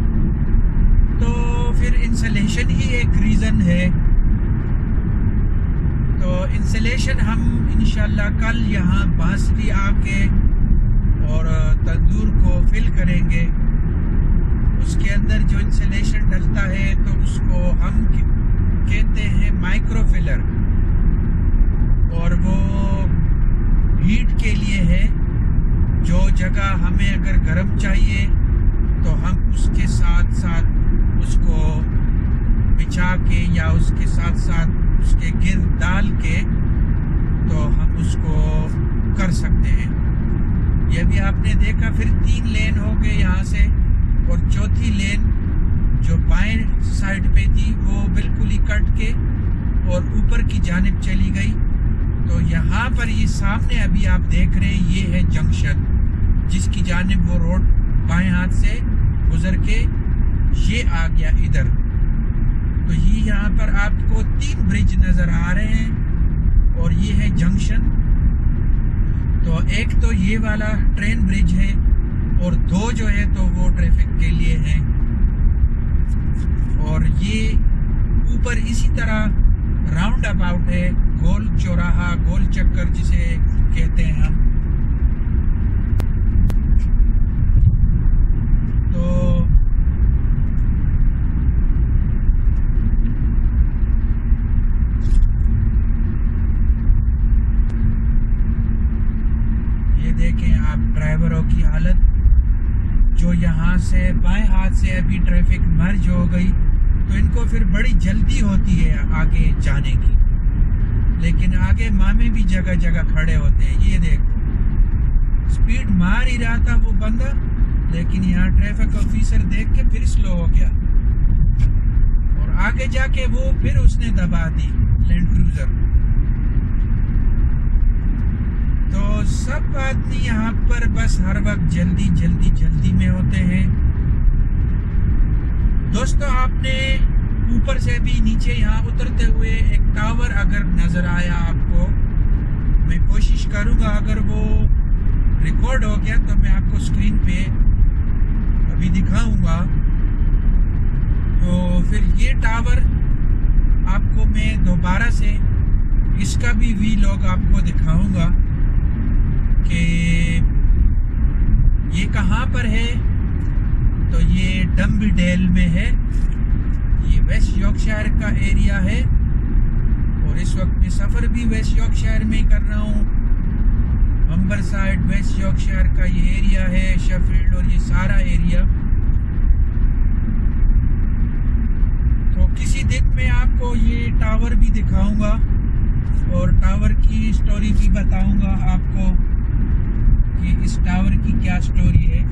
तो फिर इंसुलेशन ही एक रीज़न है। तो इंसुलेशन हम इंशाल्लाह कल यहाँ बांसली आके और तंदूर को फिल करेंगे। उसके अंदर जो इंसुलेशन डलता है तो उसको हम कहते हैं माइक्रोफिलर, और वो हीट के लिए है। जो जगह हमें अगर गर्म चाहिए तो हम उसके साथ साथ उसको बिछा के या उसके साथ साथ उसके गिर्द डाल के तो हम उसको कर सकते हैं। ये भी आपने देखा। फिर 3 लेन हो गए यहाँ से, और चौथी लेन जो बाएं साइड पे थी वो बिल्कुल ही कट के और ऊपर की जानिब चली गई। तो यहाँ पर ये सामने अभी आप देख रहे हैं, ये है जंक्शन, जिसकी जानिब वो रोड बाएं हाथ से गुजर के ये आ गया इधर। तो ये यहाँ पर आपको 3 ब्रिज नज़र आ रहे हैं और ये है जंक्शन। तो एक तो ये वाला ट्रेन ब्रिज है और 2 जो है तो वो ट्रैफिक के लिए है। और ये ऊपर इसी तरह राउंड अबाउट है, गोल चौराहा, गोल चक्कर जिसे कहते हैं हम। तो ये देखें आप ड्राइवरों की हालत, जो यहाँ से बाएं हाथ से अभी ट्रैफिक मर्ज हो गई तो इनको फिर बड़ी जल्दी होती है आगे जाने की, लेकिन आगे मामे भी जगह जगह खड़े होते हैं। ये देखो स्पीड मार ही रहा था वो बंदा, लेकिन यहाँ ट्रैफिक ऑफिसर देख के फिर स्लो हो गया और आगे जाके वो फिर उसने दबा दी लैंड क्रूजर। तो सब आदमी यहाँ पर बस हर वक्त जल्दी जल्दी जल्दी में होते हैं। दोस्तों, आपने ऊपर से भी नीचे यहाँ उतरते हुए एक टावर अगर नजर आया आपको, मैं कोशिश करूँगा अगर वो रिकॉर्ड हो गया तो मैं आपको स्क्रीन पे अभी दिखाऊंगा। तो फिर ये टावर आपको मैं दोबारा से इसका भी वीलॉग आपको दिखाऊंगा कि ये कहाँ पर है। तो ये डम्बीडेल में है, ये वेस्ट यॉर्कशायर का एरिया है और इस वक्त मैं सफ़र भी वेस्ट यॉर्कशायर में ही कर रहा हूँ। हम्बरसाइड वेस्ट यॉर्कशायर का ये एरिया है, शेफील्ड और ये सारा एरिया। तो किसी दिन मैं आपको ये टावर भी दिखाऊंगा और टावर की स्टोरी भी बताऊंगा आपको कि इस टावर की क्या स्टोरी है।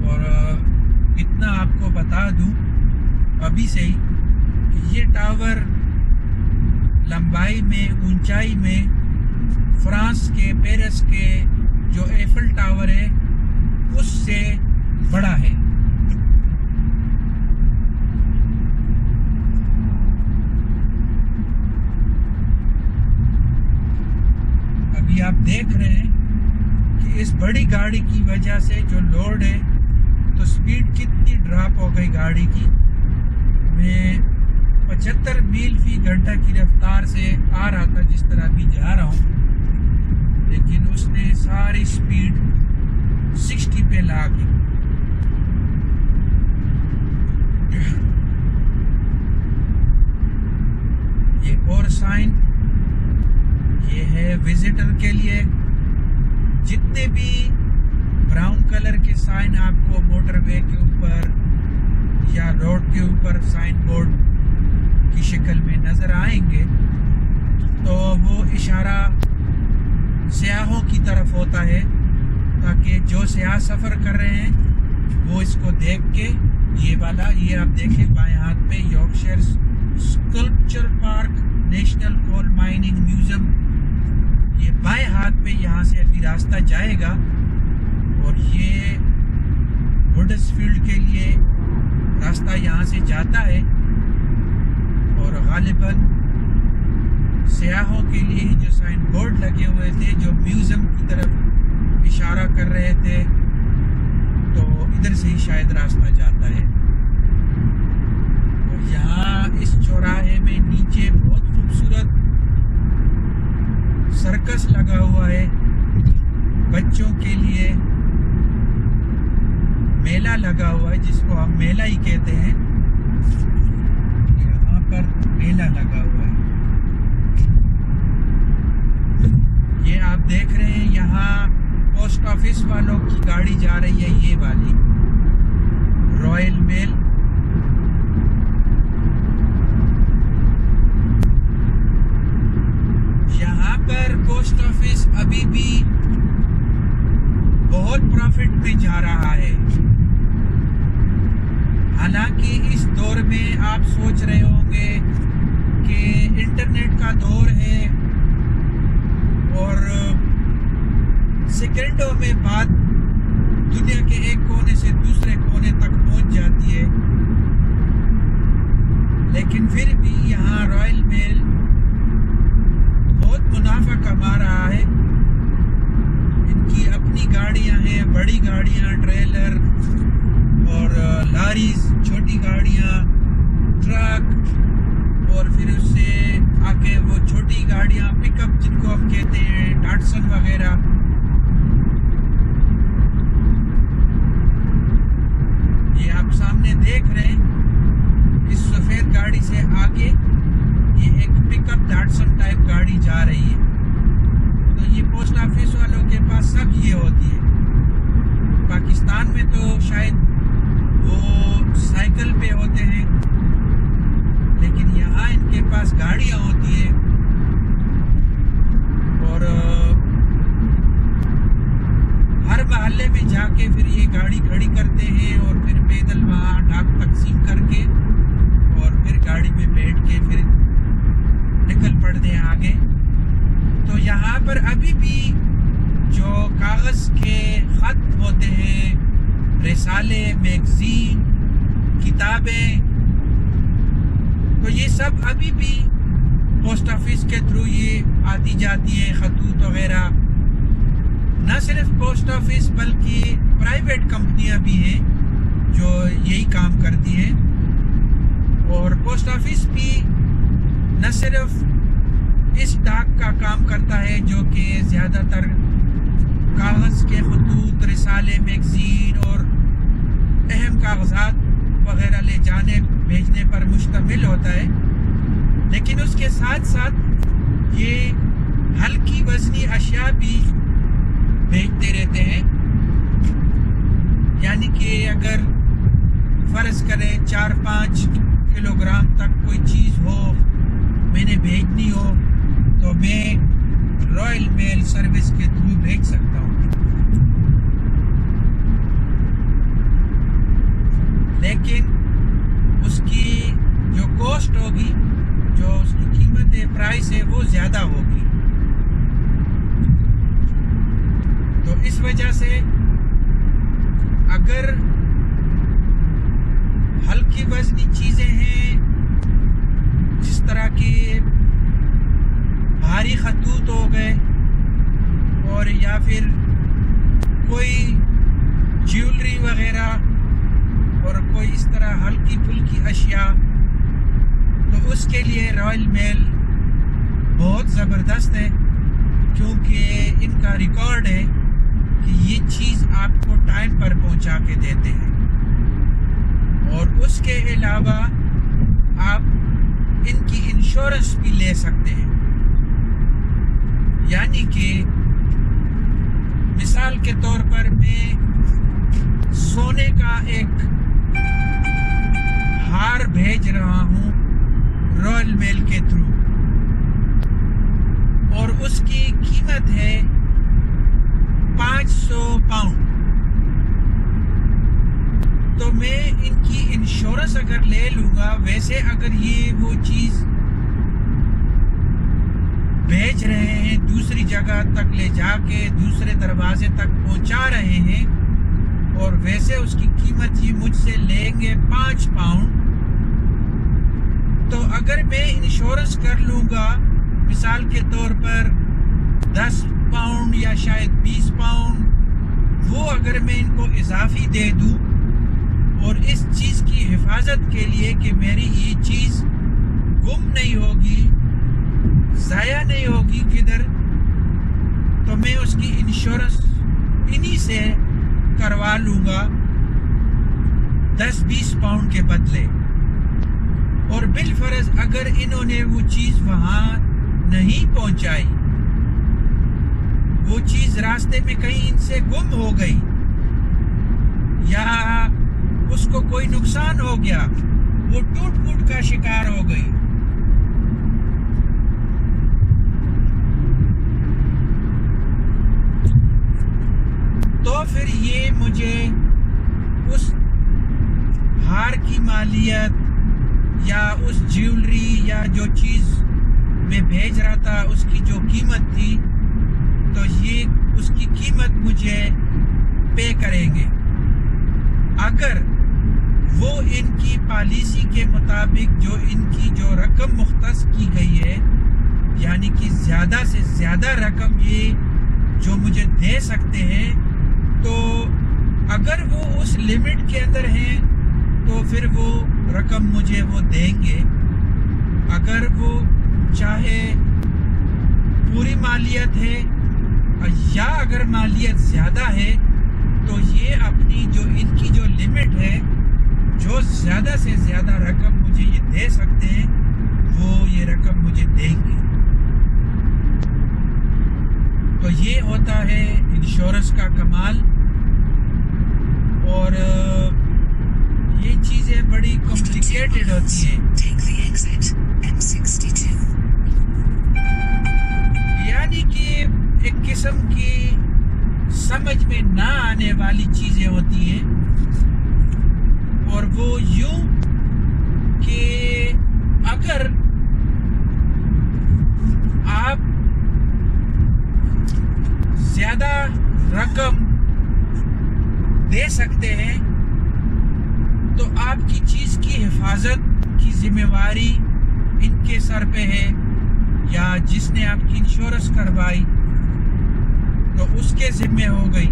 और इतना आपको बता दूं अभी से ही कि ये टावर लंबाई में, ऊंचाई में फ्रांस के पेरिस के जो एफिल टावर है उससे बड़ा है। अभी आप देख रहे हैं कि इस बड़ी गाड़ी की वजह से जो लोड है तो स्पीड कितनी ड्रॉप हो गई गाड़ी की। मैं 75 मील फी घंटा की रफ्तार से आ रहा था, जिस तरह अभी जा रहा हूँ, लेकिन उसने सारी स्पीड 60 पे ला दी। एक और साइन ये है विजिटर के लिए। जितने भी ब्राउन कलर के साइन आपको मोटरवे के ऊपर या रोड के ऊपर साइन बोर्ड की शक्ल में नजर आएंगे तो वो इशारा सयाहों की तरफ होता है, ताकि जो सयाह सफ़र कर रहे हैं वो इसको देख के, ये वाला, ये आप देखें बाएं हाथ पे Yorkshire Sculpture Park National Coal Mining Museum, ये बाएं हाथ पे यहाँ से अभी रास्ता जाएगा और ये वुडर्सफील्ड के लिए रास्ता यहाँ से जाता है और गालिबन सयाहों के लिए ही जो साइन बोर्ड लगे हुए थे जो म्यूजियम की तरफ इशारा कर रहे थे, तो इधर से ही शायद रास्ता जाता है। और यहाँ इस चौराहे में नीचे बहुत खूबसूरत सर्कस लगा हुआ है, बच्चों के लिए मेला लगा हुआ है, जिसको हम मेला ही कहते हैं। यहाँ पर मेला लगा हुआ है। ये आप देख रहे हैं यहाँ पोस्ट ऑफिस वालों की गाड़ी जा रही है, ये वाली रॉयल मेल। यहाँ पर पोस्ट ऑफिस अभी भी बहुत प्रॉफिट में जा रहा है। हालांकि इस दौर में आप सोच रहे होंगे कि इंटरनेट का दौर है और सेकंडों में बात दुनिया के एक कोने से दूसरे कोने तक पहुंच जाती है, लेकिन फिर भी यहाँ रॉयल मेल बहुत मुनाफा कमा रहा है। इनकी अपनी गाड़ियाँ हैं, बड़ी गाड़ियाँ, ट्रेलर और लारीज, छोटी गाड़ियाँ, ट्रक और फिर उससे आके वो छोटी गाड़ियाँ, पिकअप जिनको हम कहते हैं, डाटसन वगैरह। ये आप सामने देख रहे हैं, इस सफ़ेद गाड़ी से आगे ये एक पिकअप डाटसन टाइप गाड़ी जा रही है। तो ये पोस्ट ऑफिस वालों के पास सब ये होती है। पाकिस्तान में तो शायद वो साइकिल पे होते हैं, लेकिन यहाँ इनके पास गाड़ियाँ होती है और बढ़ते हैं आगे, तो यहाँ पर अभी भी जो कागज़ के ख़त होते हैं, रिसाले, मैगज़ीन, किताबें, तो ये सब अभी भी पोस्ट ऑफिस के थ्रू ये आती जाती है, खतूत वगैरह। न सिर्फ पोस्ट ऑफिस बल्कि प्राइवेट कंपनियां भी हैं जो यही काम करती हैं। और पोस्ट ऑफिस भी न सिर्फ इस डाक का काम करता है जो कि ज़्यादातर कागज़ के खतूत, रिसाले, मैगज़ीन और अहम कागज़ात वगैरह ले जाने भेजने पर मुश्तमिल होता है, लेकिन उसके साथ साथ ये हल्की वज़नी अशिया भी भेजते रहते हैं। यानी कि अगर फ़र्ज़ करें 4-5 किलोग्राम तक कोई चीज़ हो, मैंने भेजनी हो, तो मैं रॉयल मेल सर्विस के थ्रू भेज सकता हूँ। लेकिन उसकी जो कॉस्ट होगी, जो उसकी कीमत है, प्राइस है, वो ज़्यादा होगी। तो इस वजह से अगर हल्की वज़नी चीज़ें हैं, जिस तरह के भारी खतूत हो गए, और या फिर कोई ज्वेलरी वगैरह और कोई इस तरह हल्की फुल्की अशिया, तो उसके लिए रॉयल मेल बहुत ज़बरदस्त है, क्योंकि इनका रिकॉर्ड है कि ये चीज़ आपको टाइम पर पहुंचा के देते हैं। और उसके अलावा आप इनकी इंश्योरेंस भी ले सकते हैं। यानी कि मिसाल के तौर पर मैं सोने का एक हार भेज रहा हूँ रॉयल मेल के थ्रू, और उसकी कीमत है 500 पाउंड। तो मैं इनकी इंश्योरेंस अगर ले लूँगा, वैसे अगर ये वो चीज़ भेज रहे हैं, दूसरी जगह तक ले जाके दूसरे दरवाजे तक पहुंचा रहे हैं, और वैसे उसकी कीमत ये मुझसे लेंगे 5 पाउंड, तो अगर मैं इंश्योरेंस कर लूँगा मिसाल के तौर पर 10 पाउंड या शायद 20 पाउंड, वो अगर मैं इनको इजाफी दे दूँ और इस चीज़ की हिफाजत के लिए कि मेरी ये चीज़ गुम नहीं होगी, ज़ाया नहीं होगी किधर, तो मैं उसकी इंश्योरेंस इन्हीं से करवा लूँगा 10-20 पाउंड के बदले। और बिलफर्ज अगर इन्होंने वो चीज़ वहाँ नहीं पहुँचाई, वो चीज़ रास्ते में कहीं इनसे गुम हो गई या उसको कोई नुकसान हो गया, वो टूट फूट का शिकार हो गई, तो फिर ये मुझे उस हार की मालियत या उस ज्वेलरी या जो चीज़ मैं भेज रहा था उसकी जो कीमत थी, तो ये उसकी कीमत मुझे पे करेंगे। अगर वो इनकी पॉलिसी के मुताबिक जो इनकी जो रकम मुख्तस की गई है, यानी कि ज़्यादा से ज़्यादा रकम ये जो मुझे दे सकते हैं, तो अगर वो उस लिमिट के अंदर हैं तो फिर वो रकम मुझे वो देंगे। अगर वो चाहे पूरी मालियत है या अगर मालियत ज़्यादा है, तो ये अपनी जो इनकी जो लिमिट है, जो ज़्यादा से ज़्यादा रकम मुझे ये दे सकते हैं, वो ये रकम मुझे देंगे। तो ये होता है इंश्योरेंस का कमाल। और ये चीज़ें बड़ी कॉम्प्लिकेटेड होती हैं, यानी कि एक किस्म की समझ में ना आने वाली चीज़ें होती हैं। और वो यूं कि अगर रकम दे सकते हैं, तो आपकी चीज़ की हिफाजत की जिम्मेवारी इनके सर पे है, या जिसने आपकी इंश्योरेंस करवाई तो उसके जिम्मे हो गई।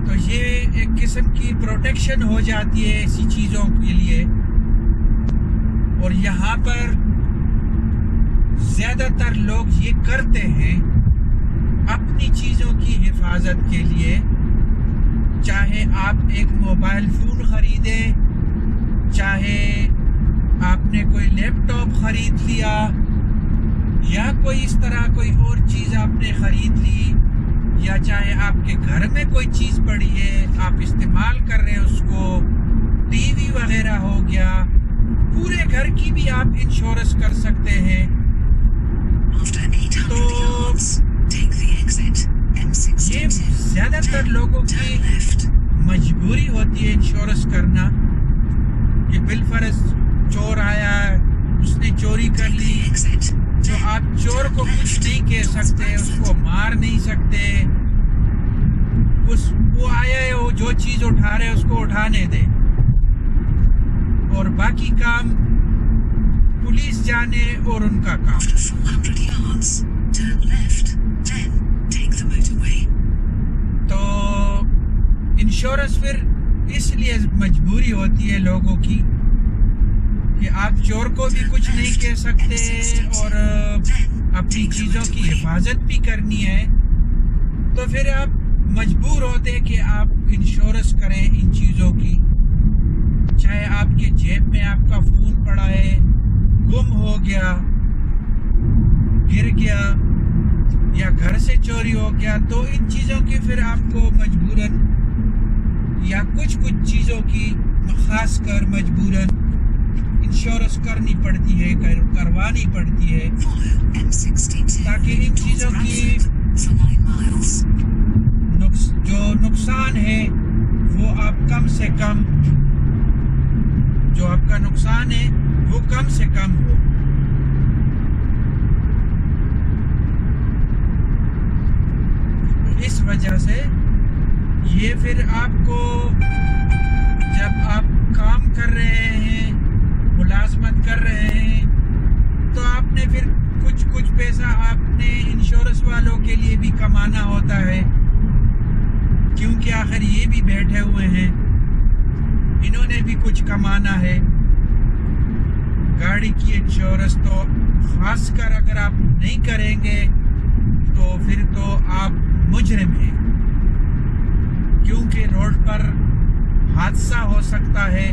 तो ये एक किस्म की प्रोटेक्शन हो जाती है ऐसी चीज़ों के लिए। और यहाँ पर ज़्यादातर लोग ये करते हैं अपनी चीज़ों की हिफाजत के लिए, चाहे आप एक मोबाइल फ़ोन ख़रीदें, चाहे आपने कोई लैपटॉप ख़रीद लिया, या कोई इस तरह कोई और चीज़ आपने ख़रीद ली, या चाहे आपके घर में कोई चीज़ पड़ी है आप इस्तेमाल कर रहे हैं उसको, टीवी वगैरह हो गया, पूरे घर की भी आप इंश्योरेंस कर सकते हैं। तो ये ज़्यादातर लोगों की मजबूरी होती है इंश्योरेंस करना, कि बिलफर्ज चोर आया, उसने चोरी कर ली, तो आप चोर को कुछ नहीं कह सकते, उसको मार नहीं सकते, वो आया है, वो जो चीज़ उठा रहे उसको उठाने दे, और बाकी काम पुलिस जाने और उनका काम। तो इंश्योरेंस फिर इसलिए मजबूरी होती है लोगों की कि आप चोर को भी कुछ नहीं कह सकते और अपनी चीज़ों की हिफाजत भी करनी है, तो फिर आप मजबूर होते हैं कि आप इंश्योरेंस करें इन चीज़ों की। चाहे आपके जेब में आपका फ़ोन पड़ा है, गुम हो गया, गिर गया, या घर से चोरी हो गया, तो इन चीज़ों की फिर आपको मजबूरन, या कुछ चीज़ों की खासकर मजबूरन इंश्योरेंस करनी पड़ती है, करवानी पड़ती है, ताकि इन चीज़ों की जो नुकसान है वो आप कम से कम, जो आपका नुकसान है वो कम से कम हो। तो इस वजह से ये फिर आपको, जब आप काम कर रहे हैं, मुलाजमत कर रहे हैं, तो आपने फिर कुछ पैसा आपने इंश्योरेंस वालों के लिए भी कमाना होता है, क्योंकि आखिर ये भी बैठे हुए हैं, इन्होंने भी कुछ कमाना है। गाड़ी की इंश्योरेंस तो खासकर अगर आप नहीं करेंगे तो फिर तो आप मुजरिम हैं, क्योंकि रोड पर हादसा हो सकता है,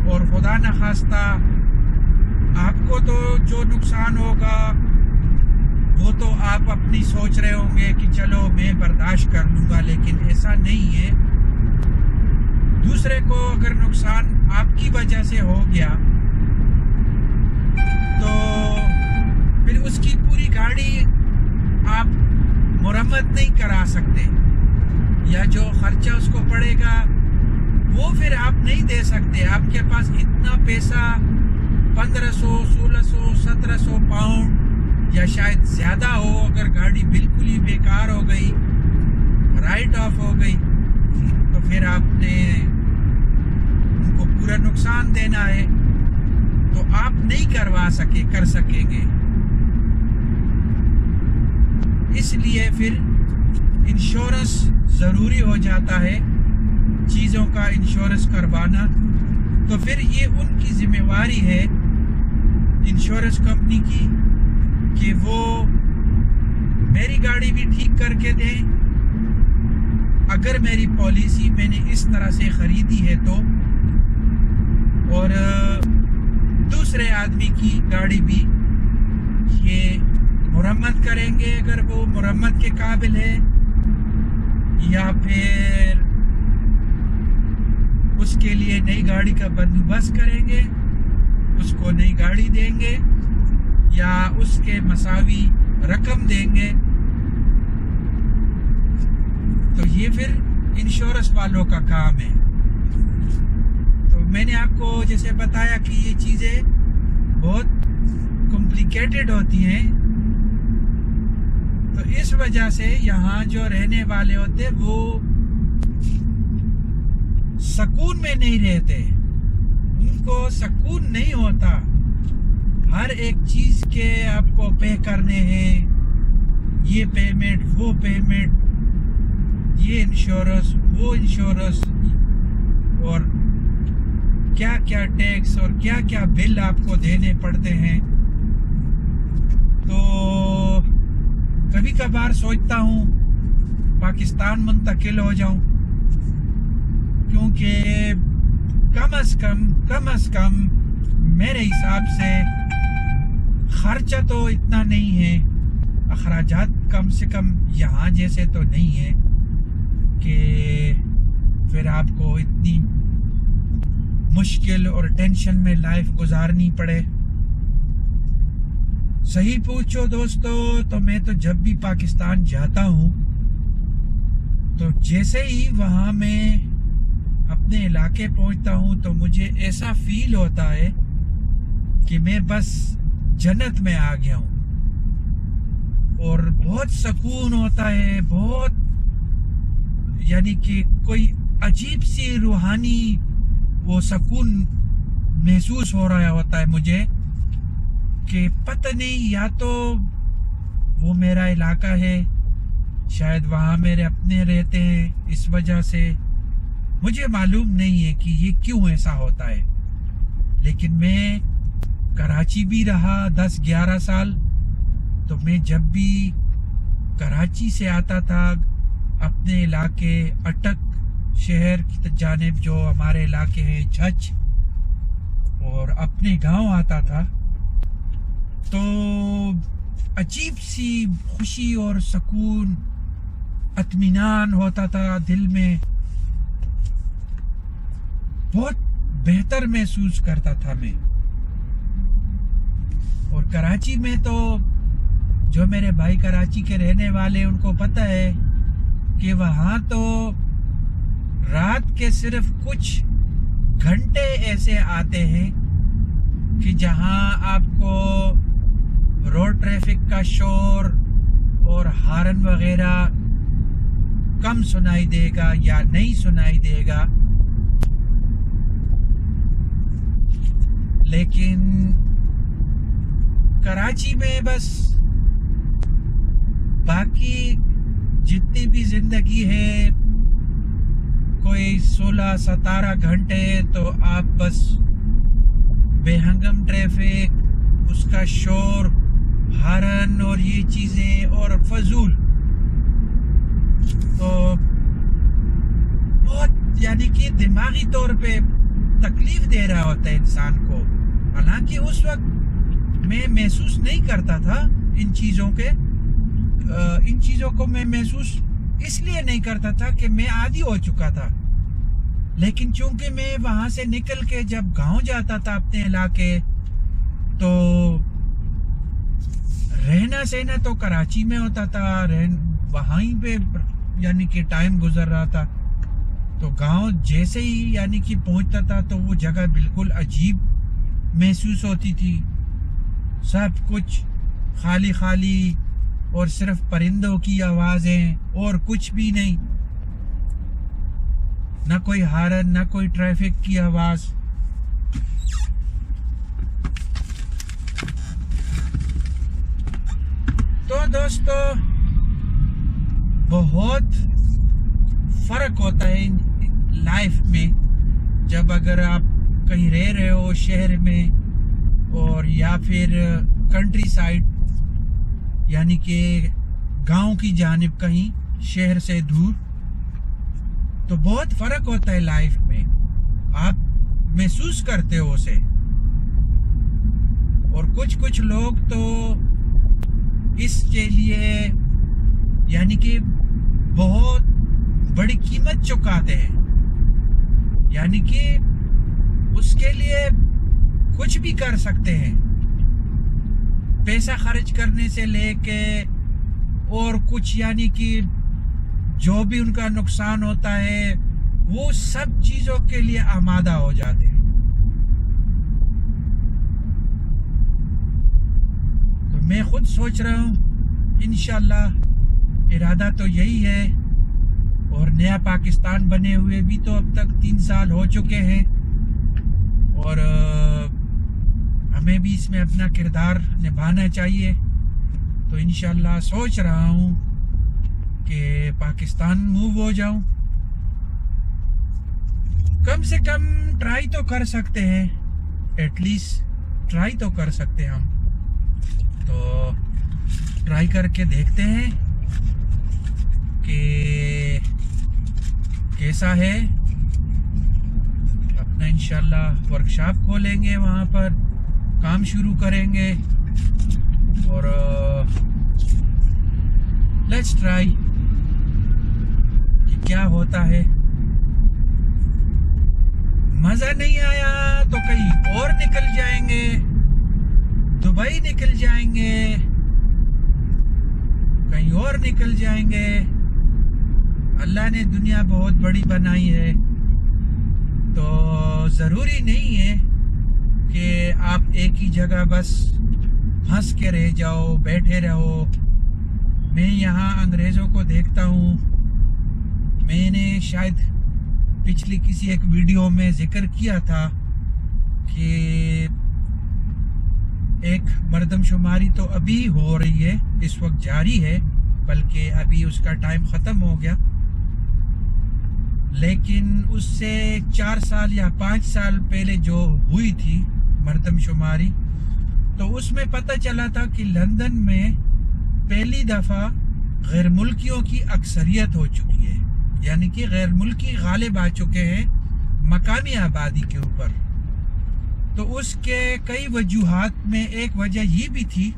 और खुदा न खास्ता आपको तो जो नुकसान होगा वो तो आप अपनी सोच रहे होंगे कि चलो मैं बर्दाश्त कर लूँगा, लेकिन ऐसा नहीं है। दूसरे को अगर नुकसान आपकी वजह से हो गया तो फिर उसकी पूरी गाड़ी आप मुरम्मत नहीं करा सकते, या जो खर्चा उसको पड़ेगा वो फिर आप नहीं दे सकते। आपके पास इतना पैसा 1500, 1600, 1700 पाउंड या शायद ज़्यादा हो, अगर गाड़ी बिल्कुल ही बेकार हो गई, राइट ऑफ हो गई, तो फिर आपने उनको पूरा नुकसान देना है, तो आप नहीं कर सकेंगे। इसलिए फिर इंश्योरेंस ज़रूरी हो जाता है, चीज़ों का इंश्योरेंस करवाना। तो फिर ये उनकी जिम्मेवारी है इंश्योरेंस कंपनी की कि वो मेरी गाड़ी भी ठीक करके दें, अगर मेरी पॉलिसी मैंने इस तरह से ख़रीदी है तो, और दूसरे आदमी की गाड़ी भी ये मुरम्मत करेंगे अगर वो मुरम्मत के काबिल है, या फिर उसके लिए नई गाड़ी का बंदोबस्त करेंगे, उसको नई गाड़ी देंगे या उसके मसावी रकम देंगे। तो ये फिर इंश्योरेंस वालों का काम है। तो मैंने आपको जैसे बताया कि ये चीज़ें बहुत कॉम्प्लिकेटेड होती हैं, तो इस वजह से यहाँ जो रहने वाले होते वो सुकून में नहीं रहते, उनको सुकून नहीं होता। हर एक चीज़ के आपको पे करने हैं, ये पेमेंट, वो पेमेंट, ये इंश्योरेंस, वो इंश्योरेंस, और क्या क्या टैक्स और क्या क्या बिल आपको देने पड़ते हैं। तो कभी कभार सोचता हूँ पाकिस्तान मुंतकिल हो जाऊं, क्योंकि कम से कम मेरे हिसाब से खर्चा तो इतना नहीं है, अखराजात कम से कम यहाँ जैसे तो नहीं है कि फिर आपको इतनी मुश्किल और टेंशन में लाइफ गुजारनी पड़े। सही पूछो दोस्तों, तो मैं तो जब भी पाकिस्तान जाता हूँ तो जैसे ही वहाँ मैं अपने इलाके पहुँचता हूँ तो मुझे ऐसा फील होता है कि मैं बस जन्नत में आ गया हूँ, और बहुत सुकून होता है, बहुत यानी कि कोई अजीब सी रूहानी वो सुकून महसूस हो रहा होता है मुझे कि पता नहीं, या तो वो मेरा इलाका है, शायद वहाँ मेरे अपने रहते हैं, इस वजह से मुझे मालूम नहीं है कि ये क्यों ऐसा होता है। लेकिन मैं कराची भी रहा 10-11 साल, तो मैं जब भी कराची से आता था अपने इलाके अटक शहर की जानिब, जो हमारे इलाके हैं छछ, और अपने गांव आता था, तो अजीब सी खुशी और सुकून, इत्मीनान होता था दिल में, बहुत बेहतर महसूस करता था मैं। और कराची में तो जो मेरे भाई कराची के रहने वाले, उनको पता है कि वहाँ तो रात के सिर्फ कुछ घंटे ऐसे आते हैं कि जहाँ आपको रोड ट्रैफिक का शोर और हॉर्न वगैरह कम सुनाई देगा या नहीं सुनाई देगा। लेकिन कराची में बस बाकी जितनी भी जिंदगी है, कोई 16-17 घंटे, तो आप बस बेहंगम ट्रैफिक, उसका शोर, हॉर्न और ये चीज़ें और फजूल, तो बहुत यानी कि दिमागी तौर पे तकलीफ दे रहा होता है इंसान को। हालांकि उस वक्त मैं महसूस नहीं करता था इन चीज़ों को मैं महसूस इसलिए नहीं करता था कि मैं आदी हो चुका था। लेकिन चूंकि मैं वहाँ से निकल के जब गांव जाता था अपने इलाके, तो रहना सहना तो कराची में होता था, वहीं पे यानी कि टाइम गुजर रहा था। तो गांव जैसे ही यानी कि पहुंचता था तो वो जगह बिल्कुल अजीब महसूस होती थी, सब कुछ खाली खाली और सिर्फ परिंदों की आवाज़ें और कुछ भी नहीं, ना कोई हॉर्न, ना कोई ट्रैफिक की आवाज़। तो दोस्तों बहुत फ़र्क होता है लाइफ में, जब अगर आप कहीं रह रहे हो शहर में और या फिर कंट्री साइड यानी कि गांव की जानिब कहीं शहर से दूर, तो बहुत फ़र्क होता है लाइफ में, आप महसूस करते हो उसे। और कुछ लोग तो इसके लिए यानी कि बहुत बड़ी कीमत चुकाते हैं, यानी कि उसके लिए कुछ भी कर सकते हैं, पैसा खर्च करने से लेके और कुछ, यानी कि जो भी उनका नुकसान होता है वो सब चीज़ों के लिए आमादा हो जाते हैं। मैं खुद सोच रहा हूँ इंशाल्लाह, इरादा तो यही है। और नया पाकिस्तान बने हुए भी तो अब तक 3 साल हो चुके हैं, और हमें भी इसमें अपना किरदार निभाना चाहिए। तो इंशाल्लाह सोच रहा हूँ कि पाकिस्तान मूव हो जाऊँ। कम से कम ट्राई तो कर सकते हैं, एटलीस्ट ट्राई तो कर सकते हैं हम। तो ट्राई करके देखते हैं कि कैसा है। अपना इंशाल्लाह वर्कशॉप खोलेंगे, वहाँ पर काम शुरू करेंगे, और लेट्स ट्राई कि क्या होता है। मज़ा नहीं आया तो कहीं और निकल जाएंगे, दुबई निकल जाएंगे, कहीं और निकल जाएंगे। अल्लाह ने दुनिया बहुत बड़ी बनाई है, तो ज़रूरी नहीं है कि आप एक ही जगह बस फंस के रह जाओ, बैठे रहो। मैं यहाँ अंग्रेज़ों को देखता हूँ। मैंने शायद पिछली किसी एक वीडियो में जिक्र किया था कि एक मर्दमशुमारी तो अभी हो रही है, इस वक्त जारी है, बल्कि अभी उसका टाइम ख़त्म हो गया। लेकिन उससे 4 साल या 5 साल पहले जो हुई थी मर्दमशुमारी, तो उसमें पता चला था कि लंदन में पहली दफ़ा गैर मुल्कियों की अक्सरियत हो चुकी है, यानी कि गैर मुल्की गालिब आ चुके हैं मकामी आबादी के ऊपर। तो उसके कई वजूहात में एक वजह ये भी थी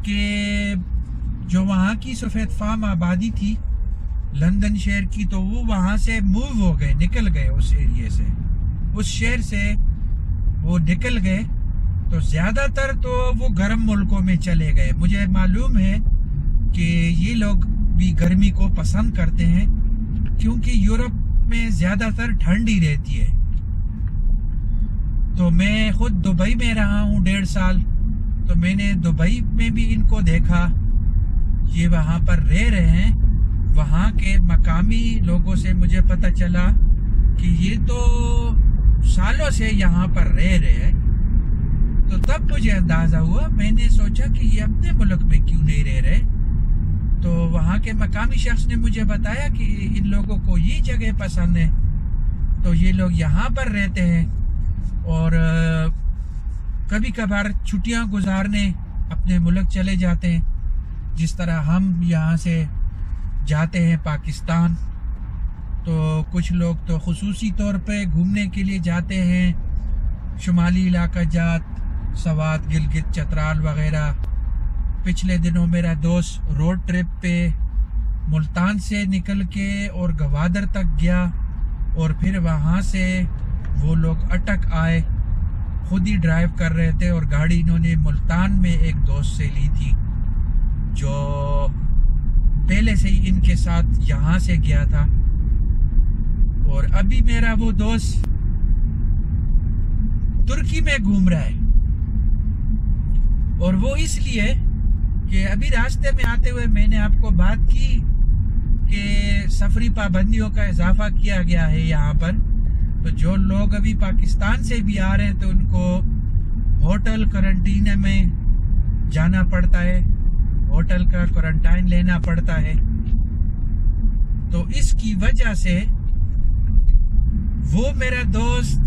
कि जो वहाँ की सफ़ेद फाम आबादी थी लंदन शहर की, तो वो वहाँ से मूव हो गए, निकल गए उस एरिया से, उस शहर से वो निकल गए। तो ज़्यादातर तो वो गर्म मुल्कों में चले गए। मुझे मालूम है कि ये लोग भी गर्मी को पसंद करते हैं, क्योंकि यूरोप में ज़्यादातर ठंड ही रहती है। तो मैं खुद दुबई में रहा हूँ 1.5 साल, तो मैंने दुबई में भी इनको देखा। ये वहाँ पर रह रहे हैं। वहाँ के मकामी लोगों से मुझे पता चला कि ये तो सालों से यहाँ पर रह रहे हैं। तो तब मुझे अंदाज़ा हुआ, मैंने सोचा कि ये अपने मुल्क में क्यों नहीं रह रहे। तो वहाँ के मकामी शख्स ने मुझे बताया कि इन लोगों को ये जगह पसंद है, तो ये लोग यहाँ पर रहते हैं, और कभी कभार छुट्टियाँ गुजारने अपने मुल्क चले जाते हैं, जिस तरह हम यहाँ से जाते हैं पाकिस्तान। तो कुछ लोग तो खुसूसी तौर पे घूमने के लिए जाते हैं, शुमाली इलाका जात, सवात, गिलगित, चतराल वगैरह। पिछले दिनों मेरा दोस्त रोड ट्रिप पे मुल्तान से निकल के और गवादर तक गया, और फिर वहाँ से वो लोग अटक आए। खुद ही ड्राइव कर रहे थे, और गाड़ी इन्होंने मुल्तान में एक दोस्त से ली थी जो पहले से ही इनके साथ यहाँ से गया था। और अभी मेरा वो दोस्त तुर्की में घूम रहा है, और वो इसलिए कि अभी रास्ते में आते हुए मैंने आपको बात की कि सफरी पाबंदियों का इजाफा किया गया है यहाँ पर। तो जो लोग अभी पाकिस्तान से भी आ रहे हैं तो उनको होटल क्वारंटीन में जाना पड़ता है, होटल का क्वारंटाइन लेना पड़ता है। तो इसकी वजह से वो मेरा दोस्त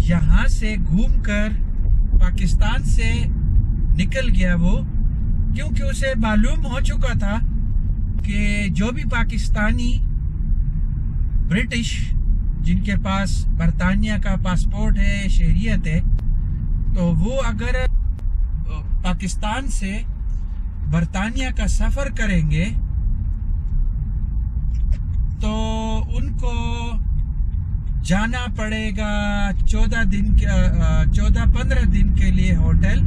यहाँ से घूमकर पाकिस्तान से निकल गया वो, क्योंकि उसे मालूम हो चुका था कि जो भी पाकिस्तानी ब्रिटिश जिनके पास बरतानिया का पासपोर्ट है, शहरियत है, तो वो अगर पाकिस्तान से बरतानिया का सफ़र करेंगे तो उनको जाना पड़ेगा 14-15 दिन के लिए होटल।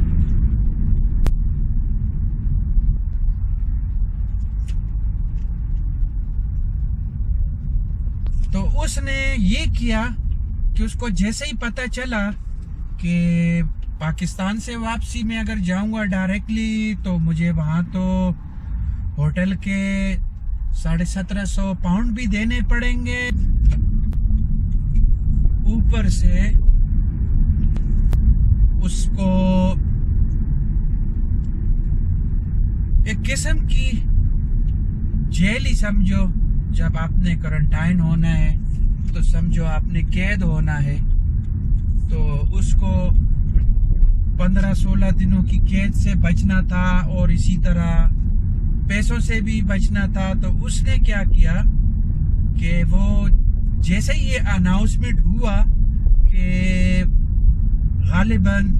तो उसने ये किया कि उसको जैसे ही पता चला कि पाकिस्तान से वापसी में अगर जाऊंगा डायरेक्टली तो मुझे वहाँ तो होटल के 1750 पाउंड भी देने पड़ेंगे, ऊपर से उसको एक किस्म की जेल ही समझो। जब आपने क्वारंटाइन होना है तो समझो आपने कैद होना है, तो उसको 15-16 दिनों की कैद से बचना था और इसी तरह पैसों से भी बचना था। तो उसने क्या किया कि वो जैसे ये अनाउंसमेंट हुआ कि गालिबन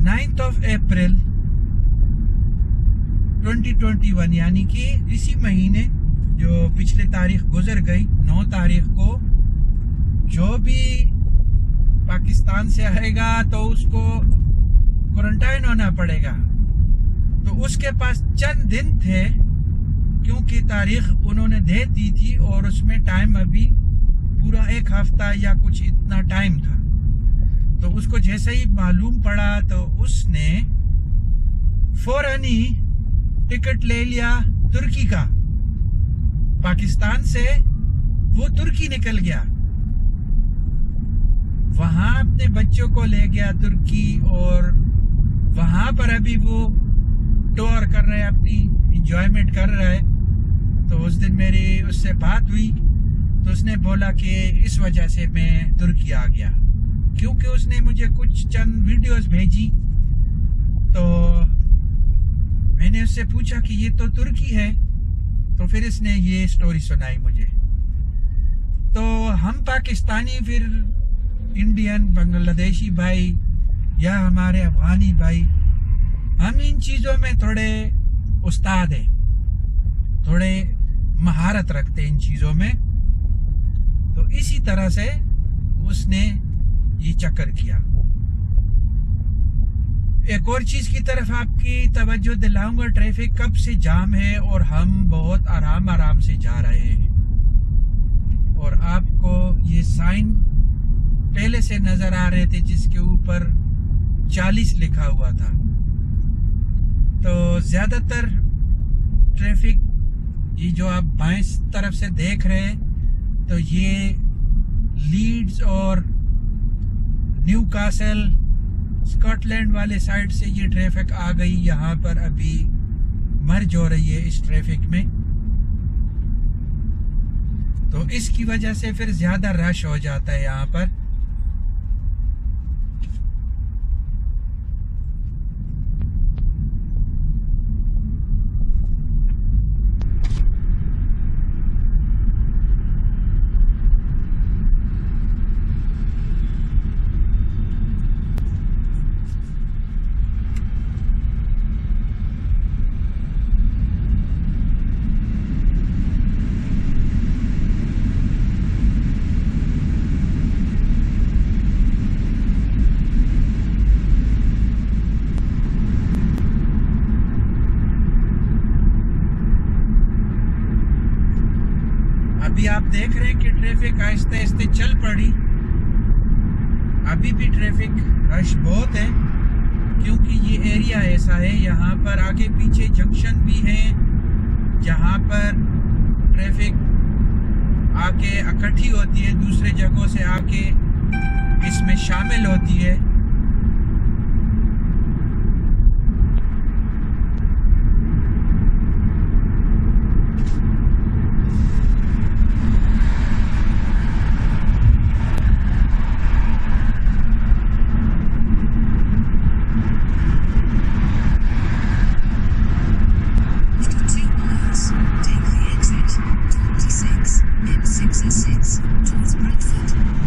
9 अप्रैल 2021 यानी कि इसी महीने जो पिछले तारीख गुजर गई 9 तारीख को, जो भी पाकिस्तान से आएगा तो उसको क्वारंटाइन होना पड़ेगा। तो उसके पास चंद दिन थे, क्योंकि तारीख उन्होंने दे दी थी और उसमें टाइम अभी पूरा 1 हफ्ता या कुछ इतना टाइम था। तो उसको जैसे ही मालूम पड़ा तो उसने फौरन ही टिकट ले लिया तुर्की का। पाकिस्तान से वो तुर्की निकल गया, वहां अपने बच्चों को ले गया तुर्की, और वहां पर अभी वो टूर कर रहा है, अपनी इंजॉयमेंट कर रहा है। तो उस दिन मेरी उससे बात हुई तो उसने बोला कि इस वजह से मैं तुर्की आ गया, क्योंकि उसने मुझे कुछ चंद वीडियोस भेजी। तो मैंने उससे पूछा कि ये तो तुर्की है, तो फिर इसने ये स्टोरी सुनाई मुझे। तो हम पाकिस्तानी, फिर इंडियन, बांग्लादेशी भाई या हमारे अफगानी भाई, हम इन चीज़ों में थोड़े उस्ताद हैं, थोड़े महारत रखते हैं इन चीज़ों में। तो इसी तरह से उसने ये चक्कर किया। एक और चीज़ की तरफ आपकी तवज्जो दिलाऊंगा, ट्रैफिक कब से जाम है और हम बहुत आराम से जा रहे हैं, और आपको ये साइन पहले से नज़र आ रहे थे जिसके ऊपर 40 लिखा हुआ था। तो ज़्यादातर ट्रैफिक ये जो आप बाएं तरफ से देख रहे हैं, तो ये लीड्स और न्यूकासल स्कॉटलैंड वाले साइड से ये ट्रैफिक आ गई, यहाँ पर अभी मर्ज हो रही है इस ट्रैफिक में। तो इसकी वजह से फिर ज़्यादा रश हो जाता है यहाँ पर। अभी आप देख रहे हैं कि ट्रैफिक आहिस्ते आहिस्ते चल पड़ी। अभी भी ट्रैफिक रश बहुत है, क्योंकि ये एरिया ऐसा है, यहाँ पर आगे पीछे जंक्शन भी हैं जहाँ पर ट्रैफिक आके इकट्ठी होती है, दूसरे जगहों से आके इसमें शामिल होती है। Take the exit 26 M6S6 towards Bradford.